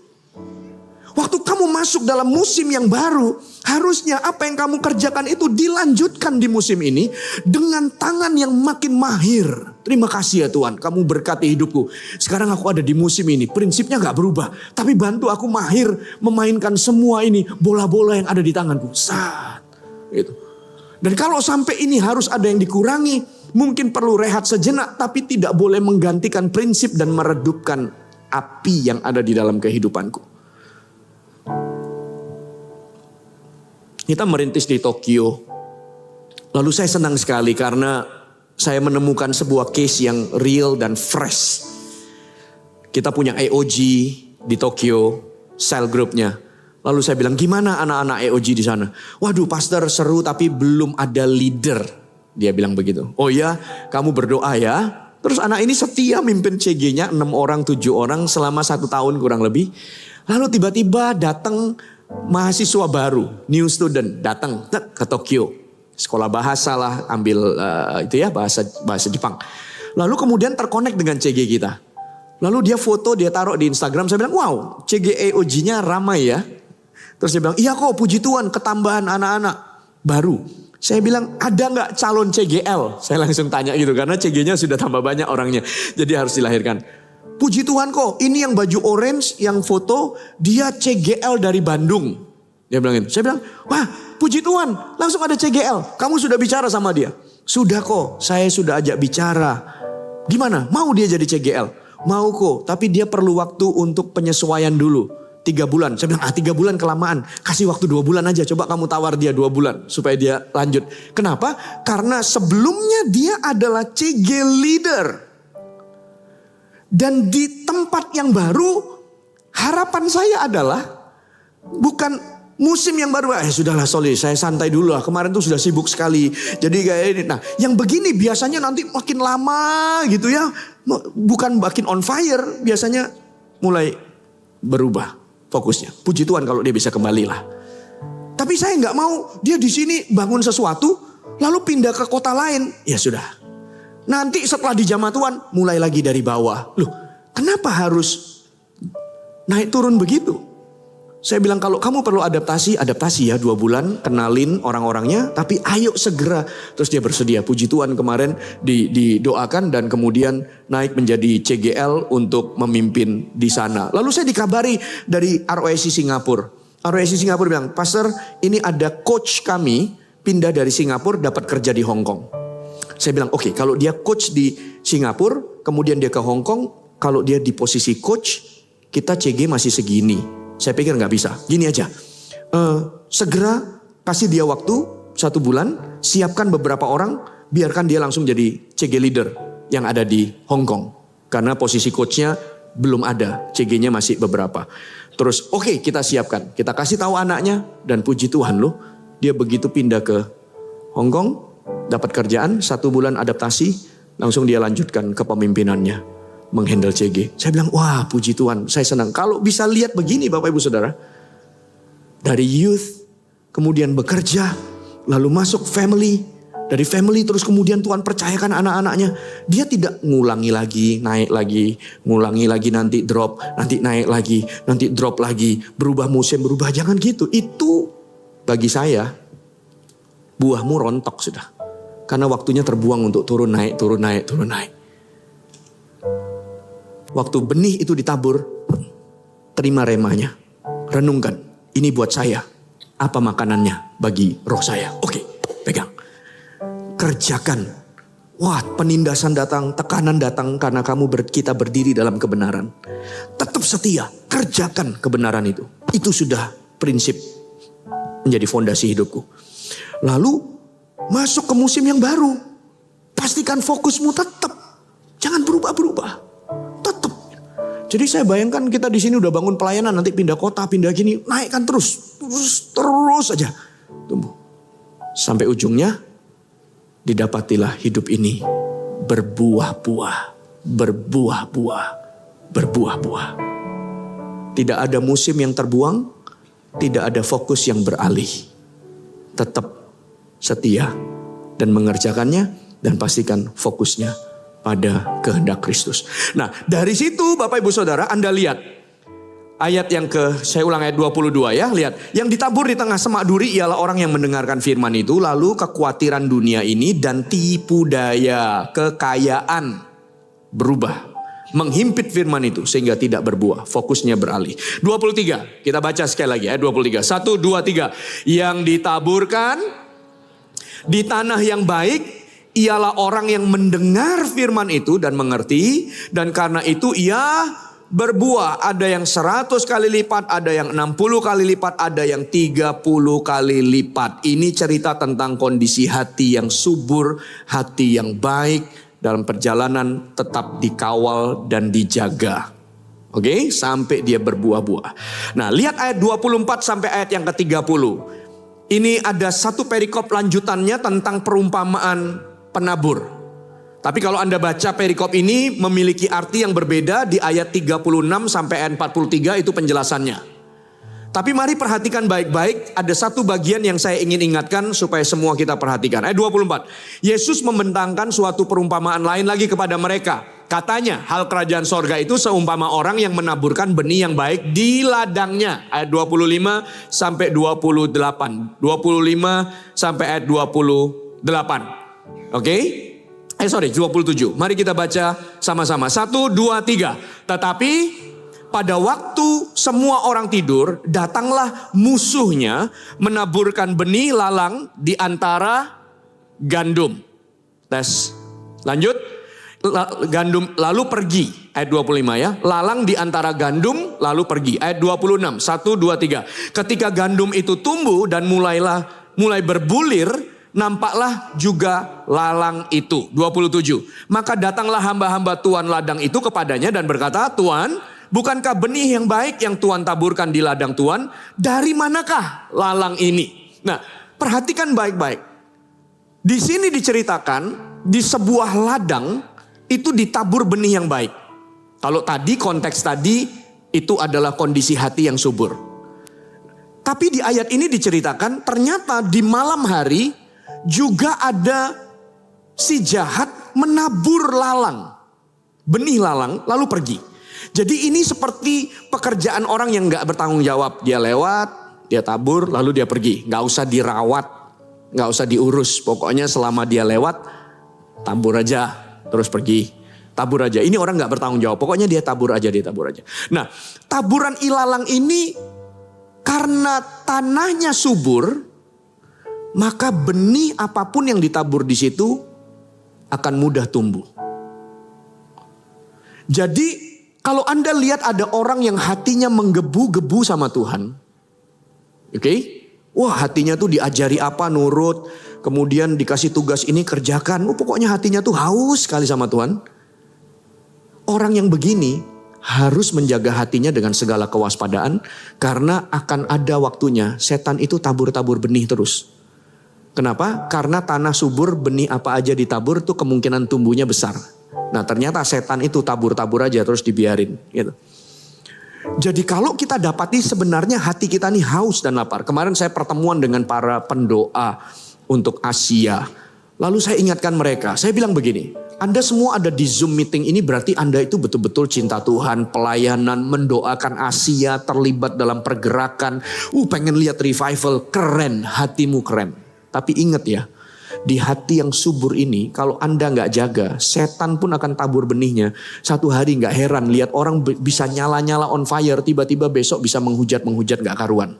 Speaker 1: Waktu kamu masuk dalam musim yang baru, harusnya apa yang kamu kerjakan itu dilanjutkan di musim ini dengan tangan yang makin mahir. Terima kasih ya Tuhan, kamu berkati hidupku. Sekarang aku ada di musim ini, prinsipnya gak berubah. Tapi bantu aku mahir memainkan semua ini, bola-bola yang ada di tanganku. Gitu. Dan kalau sampai ini harus ada yang dikurangi, mungkin perlu rehat sejenak, tapi tidak boleh menggantikan prinsip dan meredupkan api yang ada di dalam kehidupanku. Kita merintis di Tokyo. Lalu saya senang sekali karena saya menemukan sebuah case yang real dan fresh. Kita punya AOG di Tokyo, cell groupnya. Lalu saya bilang, gimana anak-anak AOG di sana? Waduh pastor seru tapi belum ada leader. Dia bilang begitu. Oh ya, kamu berdoa ya. Terus anak ini setia mimpin CG-nya 6 orang, 7 orang selama 1 tahun kurang lebih. Lalu tiba-tiba datang mahasiswa baru, new student datang ke Tokyo. Sekolah bahasa lah, ambil itu ya bahasa Jepang. Lalu kemudian terkonek dengan CG kita. Lalu dia foto, dia taruh di Instagram. Saya bilang, wow CG AOG-nya ramai ya. Terus dia bilang, iya kok puji Tuhan ketambahan anak-anak baru. Saya bilang, ada gak calon CGL? Saya langsung tanya gitu karena CG-nya sudah tambah banyak orangnya. Jadi harus dilahirkan. Puji Tuhan kok, ini yang baju orange, yang foto, dia CGL dari Bandung. Dia bilang gitu. Saya bilang, wah puji Tuhan, langsung ada CGL. Kamu sudah bicara sama dia? Sudah kok, saya sudah ajak bicara. Gimana, mau dia jadi CGL? Mau kok, tapi dia perlu waktu untuk penyesuaian dulu. 3 bulan. Saya bilang 3 bulan kelamaan. Kasih waktu 2 bulan aja. Coba kamu tawar dia 2 bulan. Supaya dia lanjut. Kenapa? Karena sebelumnya dia adalah CG leader. Dan di tempat yang baru, harapan saya adalah bukan musim yang baru. Sudahlah Soli, saya santai dulu lah. Kemarin tuh sudah sibuk sekali. Jadi kayak ini. Nah, yang begini biasanya nanti makin lama gitu ya. Bukan makin on fire. Biasanya mulai berubah fokusnya. Puji Tuhan kalau dia bisa kembali lah. Tapi saya nggak mau dia di sini bangun sesuatu lalu pindah ke kota lain. Ya sudah. Nanti setelah di jamaah Tuhan mulai lagi dari bawah. Loh, kenapa harus naik turun begitu? Saya bilang kalau kamu perlu adaptasi ya 2 bulan. Kenalin orang-orangnya. Tapi ayo segera. Terus dia bersedia. Puji Tuhan kemarin didoakan dan kemudian naik menjadi CGL untuk memimpin di sana. Lalu saya dikabari dari ROIC Singapura. ROIC Singapura bilang, Pastor ini ada coach kami pindah dari Singapura dapat kerja di Hong Kong. Saya bilang oke, kalau dia coach di Singapura kemudian dia ke Hong Kong. Kalau dia di posisi coach kita CG masih segini. Saya pikir gak bisa. Gini aja. Segera kasih dia waktu 1 bulan. Siapkan beberapa orang. Biarkan dia langsung jadi CG leader yang ada di Hong Kong. Karena posisi coachnya belum ada. CG-nya masih beberapa. Terus oke, kita siapkan. Kita kasih tahu anaknya. Dan puji Tuhan loh. Dia begitu pindah ke Hong Kong. Dapat kerjaan. 1 bulan adaptasi. Langsung dia lanjutkan kepemimpinannya. Menghandle CG. Saya bilang, wah puji Tuhan, saya senang. Kalau bisa lihat begini Bapak Ibu Saudara. Dari youth, kemudian bekerja, lalu masuk family. Dari family terus kemudian Tuhan percayakan anak-anaknya. Dia tidak ngulangi lagi, naik lagi. Ngulangi lagi nanti drop, nanti naik lagi, nanti drop lagi. Berubah musim, berubah. Jangan gitu. Itu bagi saya, buahmu rontok sudah. Karena waktunya terbuang untuk turun naik, turun naik, turun naik. Waktu benih itu ditabur, terima remanya. Renungkan, ini buat saya. Apa makanannya bagi roh saya? Oke, pegang. Kerjakan. Wah, penindasan datang, tekanan datang karena kita berdiri dalam kebenaran. Tetap setia, kerjakan kebenaran itu. Itu sudah prinsip menjadi fondasi hidupku. Lalu, masuk ke musim yang baru. Pastikan fokusmu tetap. Jangan berubah-berubah. Jadi saya bayangkan kita di sini udah bangun pelayanan, nanti pindah kota, pindah gini, naikkan terus aja. Tumbuh. Sampai ujungnya didapatilah hidup ini berbuah-buah, berbuah-buah, berbuah-buah. Tidak ada musim yang terbuang, tidak ada fokus yang beralih. Tetap setia dan mengerjakannya dan pastikan fokusnya pada kehendak Kristus. Nah, dari situ Bapak Ibu Saudara, Anda lihat ayat yang saya ulang ayat 22 ya, lihat. Yang ditabur di tengah semak duri ialah orang yang mendengarkan firman itu, lalu kekhawatiran dunia ini dan tipu daya kekayaan berubah, menghimpit firman itu sehingga tidak berbuah, fokusnya beralih. 23, kita baca sekali lagi ayat 23. 1, 2, 3. Yang ditaburkan di tanah yang baik ialah orang yang mendengar firman itu dan mengerti. Dan karena itu ia berbuah. Ada yang 100 kali lipat, ada yang 60 kali lipat, ada yang 30 kali lipat. Ini cerita tentang kondisi hati yang subur, hati yang baik. Dalam perjalanan tetap dikawal dan dijaga. Oke, sampai dia berbuah-buah. Nah, lihat ayat 24 sampai ayat yang ke-30. Ini ada satu perikop lanjutannya tentang perumpamaan penabur. Tapi kalau Anda baca perikop ini memiliki arti yang berbeda di ayat 36 sampai ayat 43 itu penjelasannya. Tapi mari perhatikan baik-baik, ada satu bagian yang saya ingin ingatkan supaya semua kita perhatikan. Ayat 24. Yesus membentangkan suatu perumpamaan lain lagi kepada mereka. Katanya, hal kerajaan sorga itu seumpama orang yang menaburkan benih yang baik di ladangnya. Ayat 25 sampai 28. 25 sampai ayat 28. Oke, 27. Mari kita baca sama-sama. 1, 2, 3. Tetapi pada waktu semua orang tidur, datanglah musuhnya menaburkan benih lalang di antara gandum. Tes. Lanjut. gandum lalu pergi. Ayat 25 ya. Lalang di antara gandum lalu pergi. Ayat 26. 1, 2, 3. Ketika gandum itu tumbuh dan mulai berbulir, nampaklah juga lalang itu. 27. Maka datanglah hamba-hamba tuan ladang itu kepadanya dan berkata, Tuan, bukankah benih yang baik yang Tuan taburkan di ladang Tuan? Dari manakah lalang ini? Nah, perhatikan baik-baik. Di sini diceritakan di sebuah ladang itu ditabur benih yang baik. Kalau tadi konteks tadi itu adalah kondisi hati yang subur. Tapi di ayat ini diceritakan ternyata di malam hari juga ada si jahat menabur lalang. Benih lalang lalu pergi. Jadi ini seperti pekerjaan orang yang gak bertanggung jawab. Dia lewat, dia tabur lalu dia pergi. Gak usah dirawat, gak usah diurus. Pokoknya selama dia lewat, tabur aja terus pergi. Tabur aja. Ini orang gak bertanggung jawab. Pokoknya dia tabur aja, dia tabur aja. Nah, taburan ilalang ini karena tanahnya subur, maka benih apapun yang ditabur di situ akan mudah tumbuh. Jadi kalau Anda lihat ada orang yang hatinya menggebu-gebu sama Tuhan. Oke? Wah, hatinya tuh diajari apa nurut. Kemudian dikasih tugas ini kerjakan. Pokoknya hatinya tuh haus sekali sama Tuhan. Orang yang begini harus menjaga hatinya dengan segala kewaspadaan. Karena akan ada waktunya setan itu tabur-tabur benih terus. Kenapa? Karena tanah subur benih apa aja ditabur tuh kemungkinan tumbuhnya besar. Nah ternyata setan itu tabur-tabur aja terus dibiarin gitu. Jadi kalau kita dapati sebenarnya hati kita nih haus dan lapar. Kemarin saya pertemuan dengan para pendoa untuk Asia. Lalu saya ingatkan mereka, saya bilang begini. Anda semua ada di Zoom meeting ini berarti Anda itu betul-betul cinta Tuhan, pelayanan, mendoakan Asia, terlibat dalam pergerakan. Pengen lihat revival, keren, hatimu keren. Tapi ingat ya, di hati yang subur ini kalau Anda gak jaga, setan pun akan tabur benihnya. Satu hari gak heran lihat orang bisa nyala-nyala on fire, tiba-tiba besok bisa menghujat gak karuan.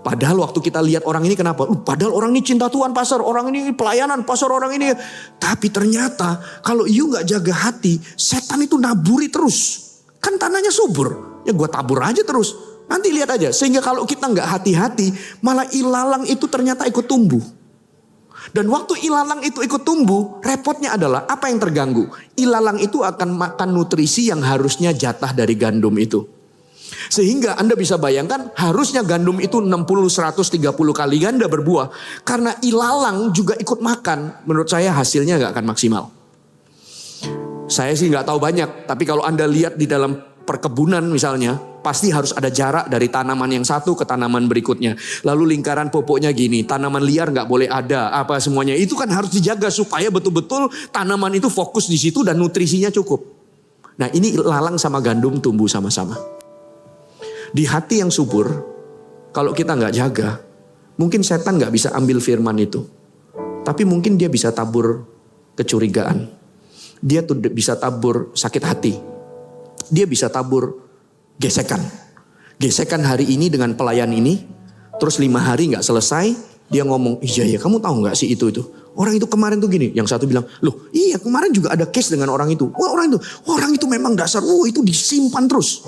Speaker 1: Padahal waktu kita lihat orang ini kenapa? Padahal orang ini cinta Tuhan, pastor. Orang ini pelayanan, pastor. Orang ini. Tapi ternyata kalau you gak jaga hati, setan itu naburi terus. Kan tanahnya subur. Ya gue tabur aja terus. Nanti lihat aja. Sehingga kalau kita gak hati-hati, malah ilalang itu ternyata ikut tumbuh. Dan waktu ilalang itu ikut tumbuh, repotnya adalah apa yang terganggu? Ilalang itu akan makan nutrisi yang harusnya jatah dari gandum itu. Sehingga Anda bisa bayangkan harusnya gandum itu 60-130 kali ganda berbuah. Karena ilalang juga ikut makan. Menurut saya hasilnya gak akan maksimal. Saya sih gak tahu banyak. Tapi kalau Anda lihat di dalam perkebunan misalnya. Pasti harus ada jarak dari tanaman yang satu ke tanaman berikutnya. Lalu lingkaran pupuknya gini. Tanaman liar gak boleh ada. Apa semuanya. Itu kan harus dijaga supaya betul-betul tanaman itu fokus di situ dan nutrisinya cukup. Nah ini lalang sama gandum tumbuh sama-sama. Di hati yang subur, kalau kita gak jaga, mungkin setan gak bisa ambil firman itu. Tapi mungkin dia bisa tabur kecurigaan. Dia tuh bisa tabur sakit hati. Dia bisa tabur gesekan. Gesekan hari ini dengan pelayan ini, terus 5 hari gak selesai, dia ngomong, iya ya kamu tahu gak sih itu. Orang itu kemarin tuh gini, yang satu bilang, loh iya kemarin juga ada case dengan orang itu. Wah orang itu memang dasar, itu disimpan terus.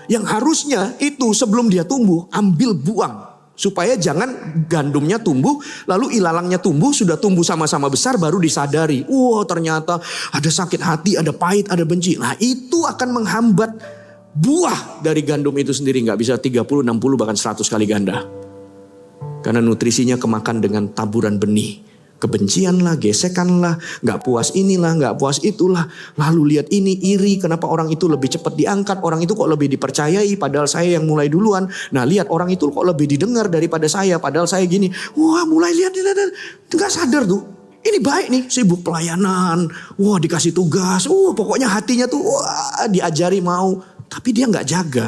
Speaker 1: Yang harusnya itu sebelum dia tumbuh, ambil buang. Supaya jangan gandumnya tumbuh, lalu ilalangnya tumbuh, sudah tumbuh sama-sama besar baru disadari. Ternyata ada sakit hati, ada pahit, ada benci. Nah itu akan menghambat buah dari gandum itu sendiri. Gak bisa 30, 60 bahkan 100 kali ganda. Karena nutrisinya kemakan dengan taburan benih. Kebencian lah, gesekan lah, gak puas inilah, gak puas itulah. Lalu lihat ini iri, kenapa orang itu lebih cepat diangkat, orang itu kok lebih dipercayai, padahal saya yang mulai duluan. Nah lihat orang itu kok lebih didengar daripada saya, padahal saya gini. Wah mulai lihat, gak sadar tuh. Ini baik nih, sibuk pelayanan, dikasih tugas, pokoknya hatinya tuh diajari mau. Tapi dia gak jaga.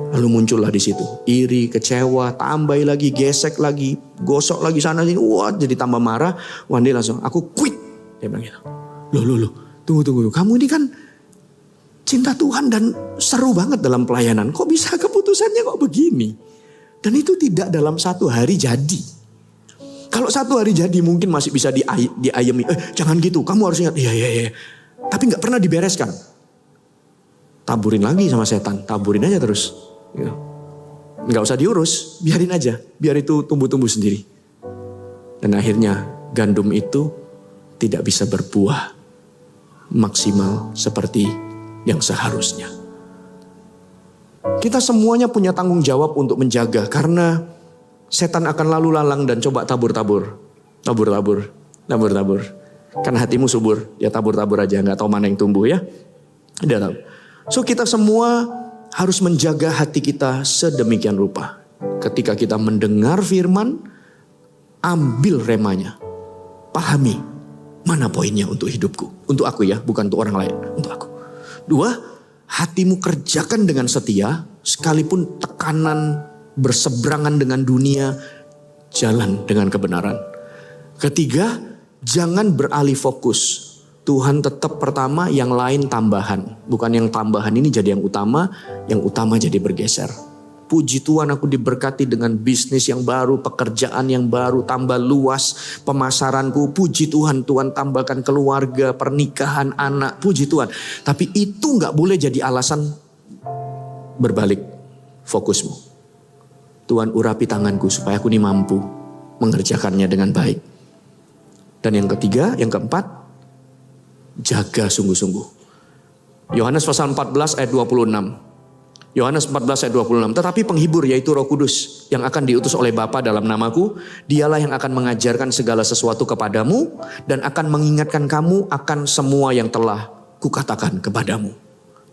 Speaker 1: Lalu muncullah di situ iri, kecewa, tambah lagi, gesek lagi, gosok lagi sana sini. Jadi tambah marah. Dia langsung, aku quit. Dia bilang gitu. Loh, tunggu. Kamu ini kan cinta Tuhan dan seru banget dalam pelayanan. Kok bisa keputusannya kok begini? Dan itu tidak dalam satu hari jadi. Kalau satu hari jadi mungkin masih bisa diayemi. Jangan gitu, kamu harus ingat. Iya. Tapi gak pernah dibereskan. Taburin lagi sama setan, taburin aja terus. Gitu. Gak usah diurus, biarin aja. Biar itu tumbuh-tumbuh sendiri. Dan akhirnya gandum itu tidak bisa berbuah maksimal seperti yang seharusnya. Kita semuanya punya tanggung jawab untuk menjaga. Karena setan akan lalu lalang dan coba tabur-tabur. Karena hatimu subur, ya tabur-tabur aja, gak tahu mana yang tumbuh ya. Dia tahu. So kita semua harus menjaga hati kita sedemikian rupa. Ketika kita mendengar firman, ambil remanya. Pahami mana poinnya untuk hidupku. Untuk aku ya, bukan untuk orang lain. Untuk aku. 2, hatimu kerjakan dengan setia. Sekalipun tekanan berseberangan dengan dunia, jalan dengan kebenaran. 3, jangan beralih fokus. Tuhan tetap pertama, yang lain tambahan. Bukan yang tambahan ini jadi yang utama jadi bergeser. Puji Tuhan, aku diberkati dengan bisnis yang baru, pekerjaan yang baru, tambah luas pemasaranku. Puji Tuhan, Tuhan tambahkan keluarga, pernikahan, anak. Puji Tuhan. Tapi itu gak boleh jadi alasan berbalik fokusmu. Tuhan urapi tanganku supaya aku ini mampu mengerjakannya dengan baik. Dan yang ketiga, yang keempat, jaga sungguh-sungguh. Yohanes pasal 14 ayat 26. Yohanes 14 ayat 26. Tetapi penghibur yaitu Roh Kudus yang akan diutus oleh Bapa dalam namaku, dialah yang akan mengajarkan segala sesuatu kepadamu dan akan mengingatkan kamu akan semua yang telah kukatakan kepadamu.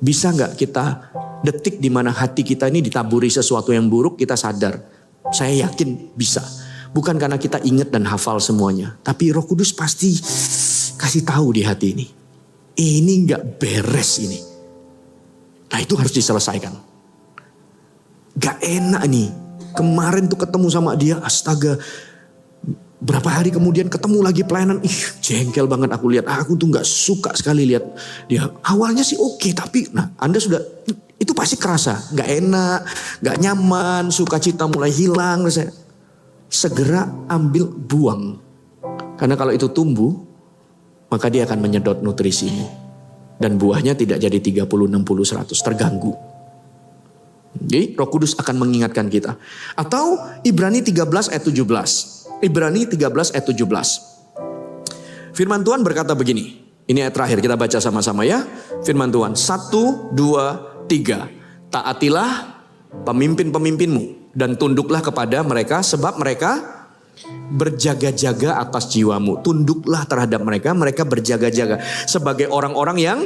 Speaker 1: Bisa gak kita detik di mana hati kita ini ditaburi sesuatu yang buruk, kita sadar? Saya yakin bisa. Bukan karena kita ingat dan hafal semuanya. Tapi Roh Kudus pasti kasih tahu di hati ini. Ini gak beres ini. Nah itu harus diselesaikan. Gak enak nih. Kemarin tuh ketemu sama dia, astaga. Berapa hari kemudian ketemu lagi pelayanan. Jengkel banget aku lihat. Aku tuh gak suka sekali lihat dia. Awalnya sih oke, tapi Anda sudah, itu pasti kerasa. Gak enak, gak nyaman, sukacita mulai hilang. Segera ambil, buang. Karena kalau itu tumbuh, maka dia akan menyedot nutrisinya. Dan buahnya tidak jadi 30, 60, 100, terganggu. Jadi Roh Kudus akan mengingatkan kita. Atau Ibrani 13 ayat 17. Ibrani 13 ayat 17. Firman Tuhan berkata begini. Ini ayat terakhir, kita baca sama-sama ya. Firman Tuhan, 1, 2, 3. Taatilah pemimpin-pemimpinmu dan tunduklah kepada mereka sebab mereka berjaga-jaga atas jiwamu. Tunduklah terhadap mereka, mereka berjaga-jaga sebagai orang-orang yang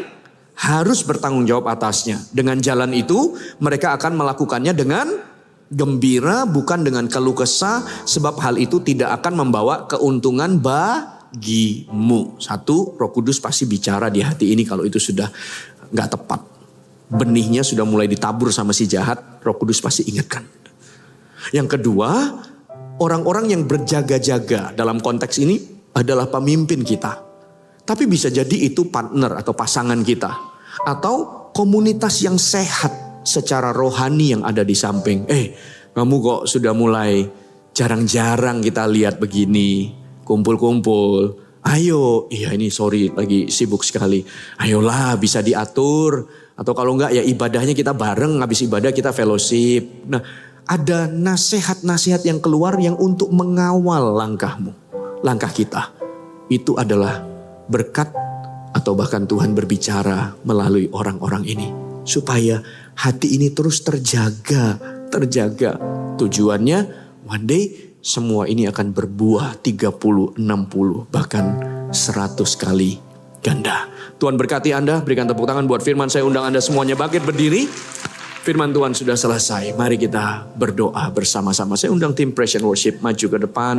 Speaker 1: harus bertanggung jawab atasnya. Dengan jalan itu mereka akan melakukannya dengan gembira, bukan dengan keluh kesah, sebab hal itu tidak akan membawa keuntungan bagimu. 1, Roh Kudus pasti bicara di hati ini kalau itu sudah gak tepat. Benihnya sudah mulai ditabur sama si jahat, Roh Kudus pasti ingatkan. Yang kedua, orang-orang yang berjaga-jaga dalam konteks ini adalah pemimpin kita. Tapi bisa jadi itu partner atau pasangan kita. Atau komunitas yang sehat secara rohani yang ada di samping. Kamu kok sudah mulai jarang-jarang kita lihat begini. Kumpul-kumpul. Ayo, iya ini sorry lagi sibuk sekali. Ayolah bisa diatur. Atau kalau enggak ya ibadahnya kita bareng, habis ibadah kita fellowship. Nah, ada nasihat-nasihat yang keluar yang untuk mengawal langkahmu. Langkah kita. Itu adalah berkat atau bahkan Tuhan berbicara melalui orang-orang ini. Supaya hati ini terus terjaga. Tujuannya one day semua ini akan berbuah 30, 60 bahkan 100 kali ganda. Tuhan berkati Anda, berikan tepuk tangan buat firman. Saya undang Anda semuanya bangkit berdiri. Firman Tuhan sudah selesai. Mari kita berdoa bersama-sama. Saya undang tim Praise and Worship maju ke depan.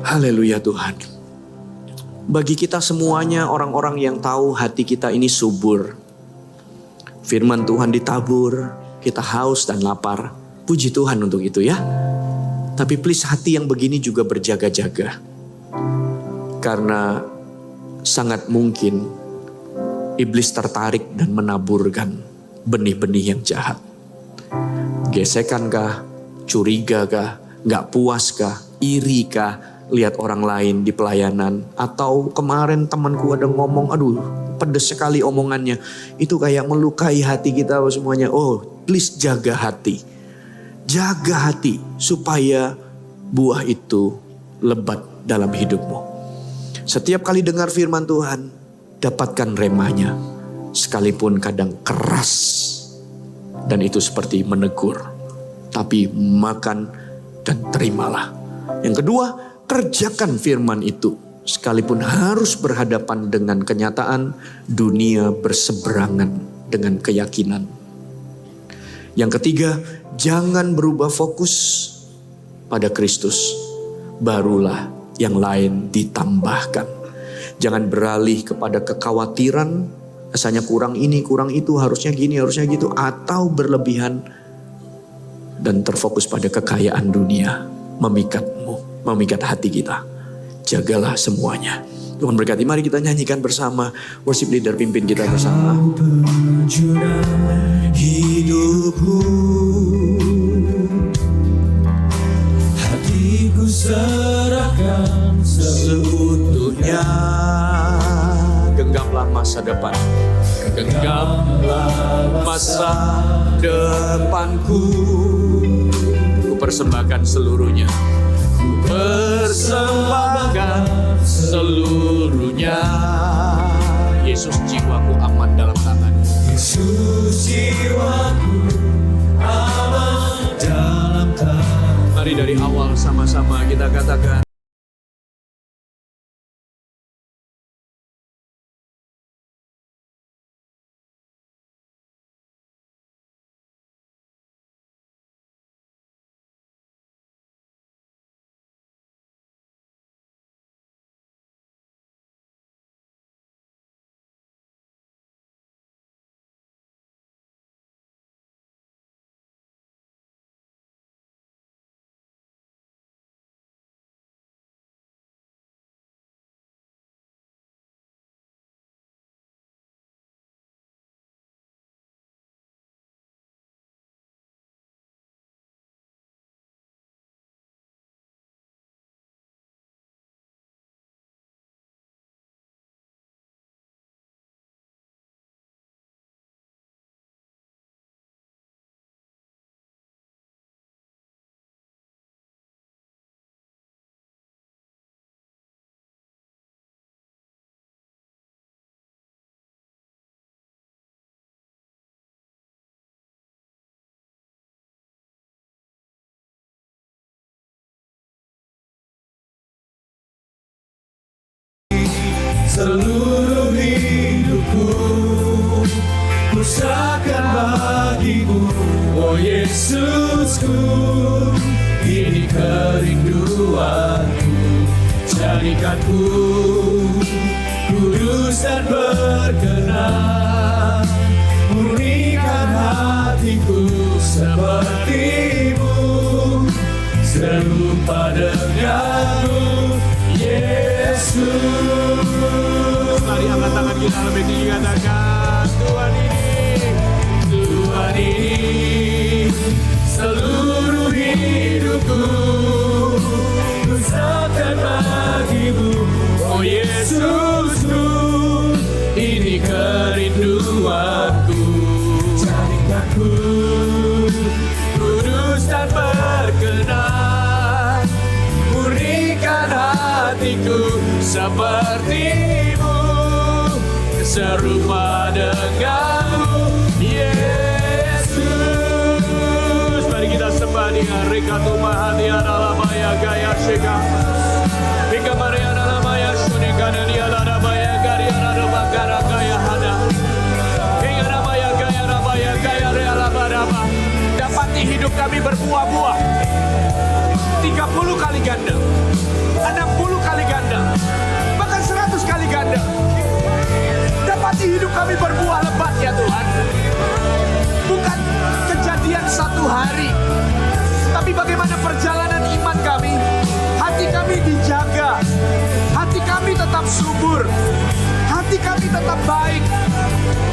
Speaker 1: Haleluya Tuhan. Bagi kita semuanya orang-orang yang tahu hati kita ini subur. Firman Tuhan ditabur. Kita haus dan lapar. Puji Tuhan untuk itu ya. Tapi please hati yang begini juga berjaga-jaga. Karena sangat mungkin iblis tertarik dan menaburkan benih-benih yang jahat. Gesekan kah? Curiga kah? Gak puas kah? iri kah lihat orang lain di pelayanan? Atau kemarin temanku ada ngomong, aduh pedes sekali omongannya. Itu kayak melukai hati kita semuanya. Oh, please jaga hati. Jaga hati supaya buah itu lebat dalam hidupmu. Setiap kali dengar firman Tuhan, dapatkan remahnya. Sekalipun kadang keras. Dan itu seperti menegur. Tapi makan dan terimalah. Yang kedua, kerjakan firman itu. Sekalipun harus berhadapan dengan kenyataan, dunia berseberangan dengan keyakinan. Yang ketiga, jangan berubah fokus pada Kristus. Barulah yang lain ditambahkan. Jangan beralih kepada kekhawatiran, rasanya kurang ini, kurang itu, harusnya gini, harusnya gitu. Atau berlebihan dan terfokus pada kekayaan dunia. Memikatmu, memikat hati kita. Jagalah semuanya. Tuhan berkati, mari kita nyanyikan bersama. Worship leader pimpin kita bersama. Penjuru hidupku, hatiku serahkan seutuhnya. Genggamlah masa depan. Genggamlah masa depanku. Ku persembahkan seluruhnya. Persembahkan seluruhnya. Yesus, jiwaku aman dalam tangan. Yesus, jiwaku aman dalam tangan. Mari dari awal sama-sama kita katakan. Seluruh hidupku kuserahkan bagimu, oh Yesusku. Ini kerinduanku, jadikanku kudus dan berkenan. Murnikan hatiku sepertimu, serupa denganmu, Yesus. Mari angkat tangan kita lebih tinggi, katakan Tuhan ini seluruh hidupku kuserahkan bagimu, oh Yesusku. Ini kerinduanku, jadikanku kudus dan berkenan. Murnikan hatiku sepertimu, serupa denganmu, Yesus. Mari kita sembah dengan rekatu mahati analamaya gaya sheka. Hingga Maria analamaya shuneka dan dia larabaya gaya larabagara gaya hada. Hingga namaya gaya realabaraba. Dapati hidup kami berbuah-buah 30 kali ganda, 60 kali ganda, bahkan 100 kali ganda. Dapati hidup kami berbuah lebat ya Tuhan. Bukan kejadian satu hari, tapi bagaimana perjalanan iman kami. Hati kami dijaga, hati kami tetap subur, hati kami tetap baik,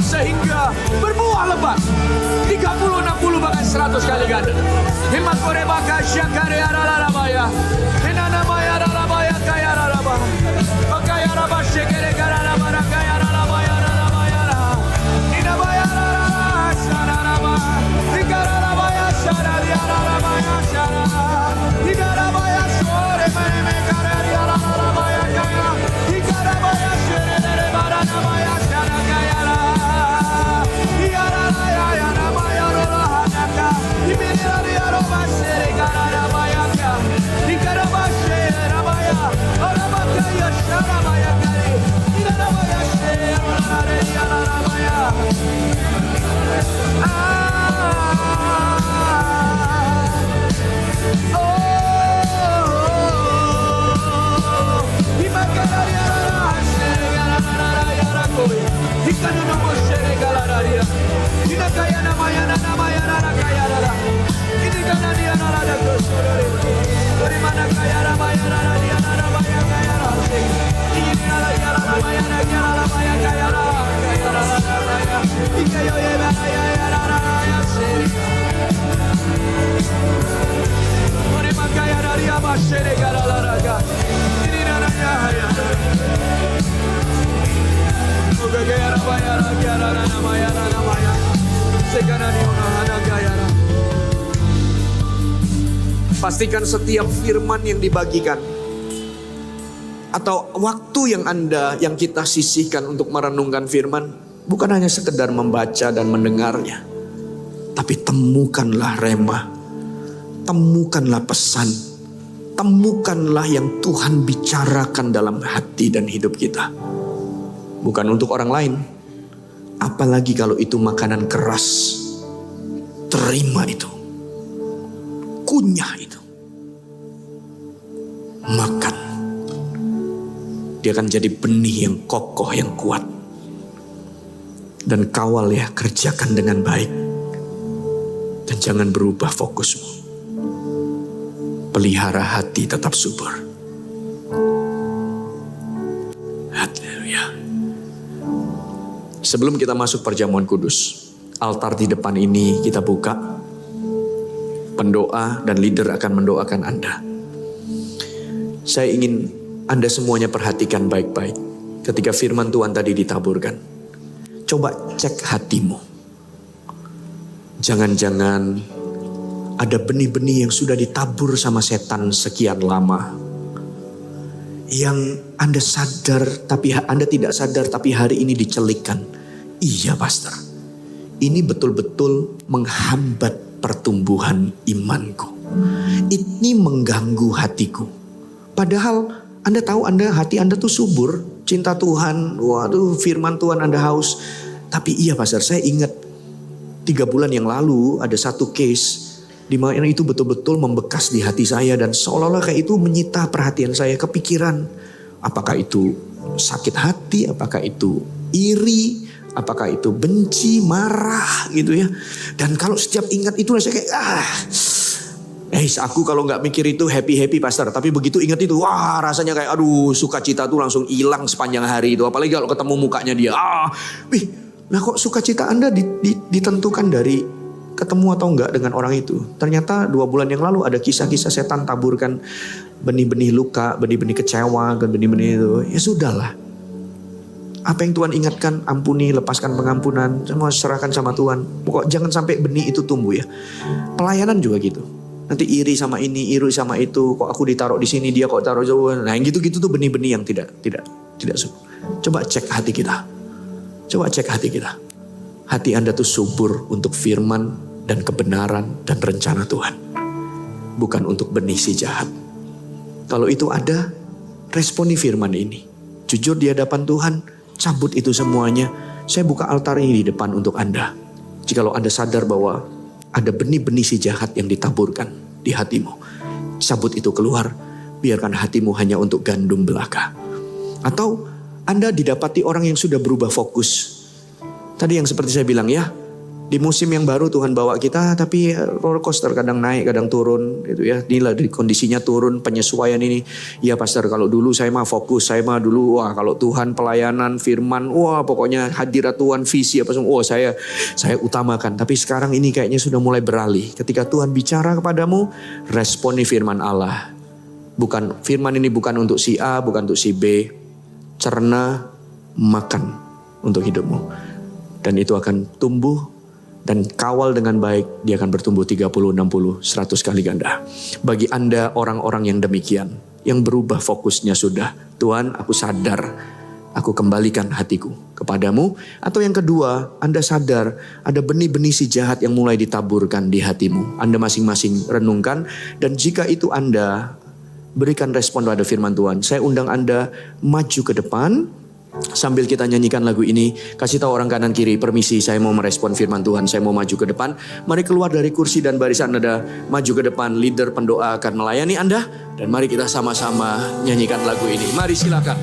Speaker 1: sehingga berbuah lebat 30, 60 bahkan 100 kali ganda. Hemat koreba kasyakare aralarabaya. Pastikan setiap firman yang dibagikan atau waktu yang kita sisihkan untuk merenungkan firman bukan hanya sekedar membaca dan mendengarnya, tapi temukanlah rema, temukanlah pesan, temukanlah yang Tuhan bicarakan dalam hati dan hidup kita. Bukan untuk orang lain, apalagi kalau itu makanan keras. Terima itu, kunyah itu, makan. Dia akan jadi benih yang kokoh, yang kuat. Dan kawal ya, kerjakan dengan baik. Dan jangan berubah fokusmu. Pelihara hati tetap subur. Haleluya. Sebelum kita masuk perjamuan kudus, altar di depan ini kita buka. Pendoa dan leader akan mendoakan Anda. Saya ingin Anda semuanya perhatikan baik-baik. Ketika firman Tuhan tadi ditaburkan, coba cek hatimu. Jangan-jangan ada benih-benih yang sudah ditabur sama setan sekian lama. Yang Anda sadar, tapi Anda tidak sadar, tapi hari ini dicelikkan. Iya, pastor. Ini betul-betul menghambat pertumbuhan imanku. Ini mengganggu hatiku. Padahal Anda tahu hati Anda tuh subur. Cinta Tuhan, waduh firman Tuhan Anda haus. Tapi iya pastor, saya ingat 3 bulan yang lalu ada satu case di mana itu betul-betul membekas di hati saya. Dan seolah-olah kayak itu menyita perhatian saya, kepikiran. Apakah itu sakit hati, apakah itu iri, apakah itu benci, marah gitu ya. Dan kalau setiap ingat itu saya kayak aku kalau nggak mikir itu happy pastor. Tapi begitu ingat itu, wah rasanya kayak aduh sukacita tuh langsung hilang sepanjang hari itu. Apalagi kalau ketemu mukanya dia. Nah kok sukacita Anda ditentukan dari ketemu atau enggak dengan orang itu. Ternyata 2 bulan yang lalu ada kisah-kisah setan taburkan benih-benih luka, benih-benih kecewa, benih-benih itu. Ya sudahlah. Apa yang Tuhan ingatkan, ampuni, lepaskan pengampunan, semua serahkan sama Tuhan. Pokok jangan sampai benih itu tumbuh ya. Pelayanan juga gitu. Nanti iri sama ini, iri sama itu. Kok aku ditaruh di sini, dia kok taruh jauh. Nah yang gitu-gitu tuh benih-benih yang tidak subur. Coba cek hati kita. Coba cek hati kita. Hati Anda tuh subur untuk firman dan kebenaran dan rencana Tuhan. Bukan untuk benih si jahat. Kalau itu ada, responi firman ini. Jujur di hadapan Tuhan, cabut itu semuanya. Saya buka altar ini di depan untuk Anda. Jikalau Anda sadar bahwa ada benih-benih si jahat yang ditaburkan di hatimu. Cabut itu keluar, biarkan hatimu hanya untuk gandum belaka. Atau Anda didapati orang yang sudah berubah fokus. Tadi yang seperti saya bilang ya, di musim yang baru Tuhan bawa kita, tapi roller coaster kadang naik, kadang turun gitu ya. Inilah di kondisinya turun, penyesuaian ini. Ya pastor, kalau dulu saya mah fokus, saya mah dulu kalau Tuhan pelayanan, firman, pokoknya hadirat Tuhan, visi apa semua, saya utamakan. Tapi sekarang ini kayaknya sudah mulai beralih. Ketika Tuhan bicara kepadamu, responi firman Allah. Firman ini bukan untuk si A, bukan untuk si B. cerna, makan untuk hidupmu. Dan itu akan tumbuh dan kawal dengan baik, dia akan bertumbuh 30, 60, 100 kali ganda. Bagi Anda orang-orang yang demikian, yang berubah fokusnya sudah, Tuhan aku sadar, aku kembalikan hatiku kepadamu. Atau yang kedua, Anda sadar ada benih-benih si jahat yang mulai ditaburkan di hatimu. Anda masing-masing renungkan, dan jika itu Anda berikan respon pada firman Tuhan. Saya undang Anda maju ke depan. Sambil kita nyanyikan lagu ini, kasih tahu orang kanan kiri, permisi saya mau merespon firman Tuhan, saya mau maju ke depan. Mari keluar dari kursi dan barisan Anda, maju ke depan, leader pendoa akan melayani Anda. Dan mari kita sama-sama nyanyikan lagu ini. Mari silakan.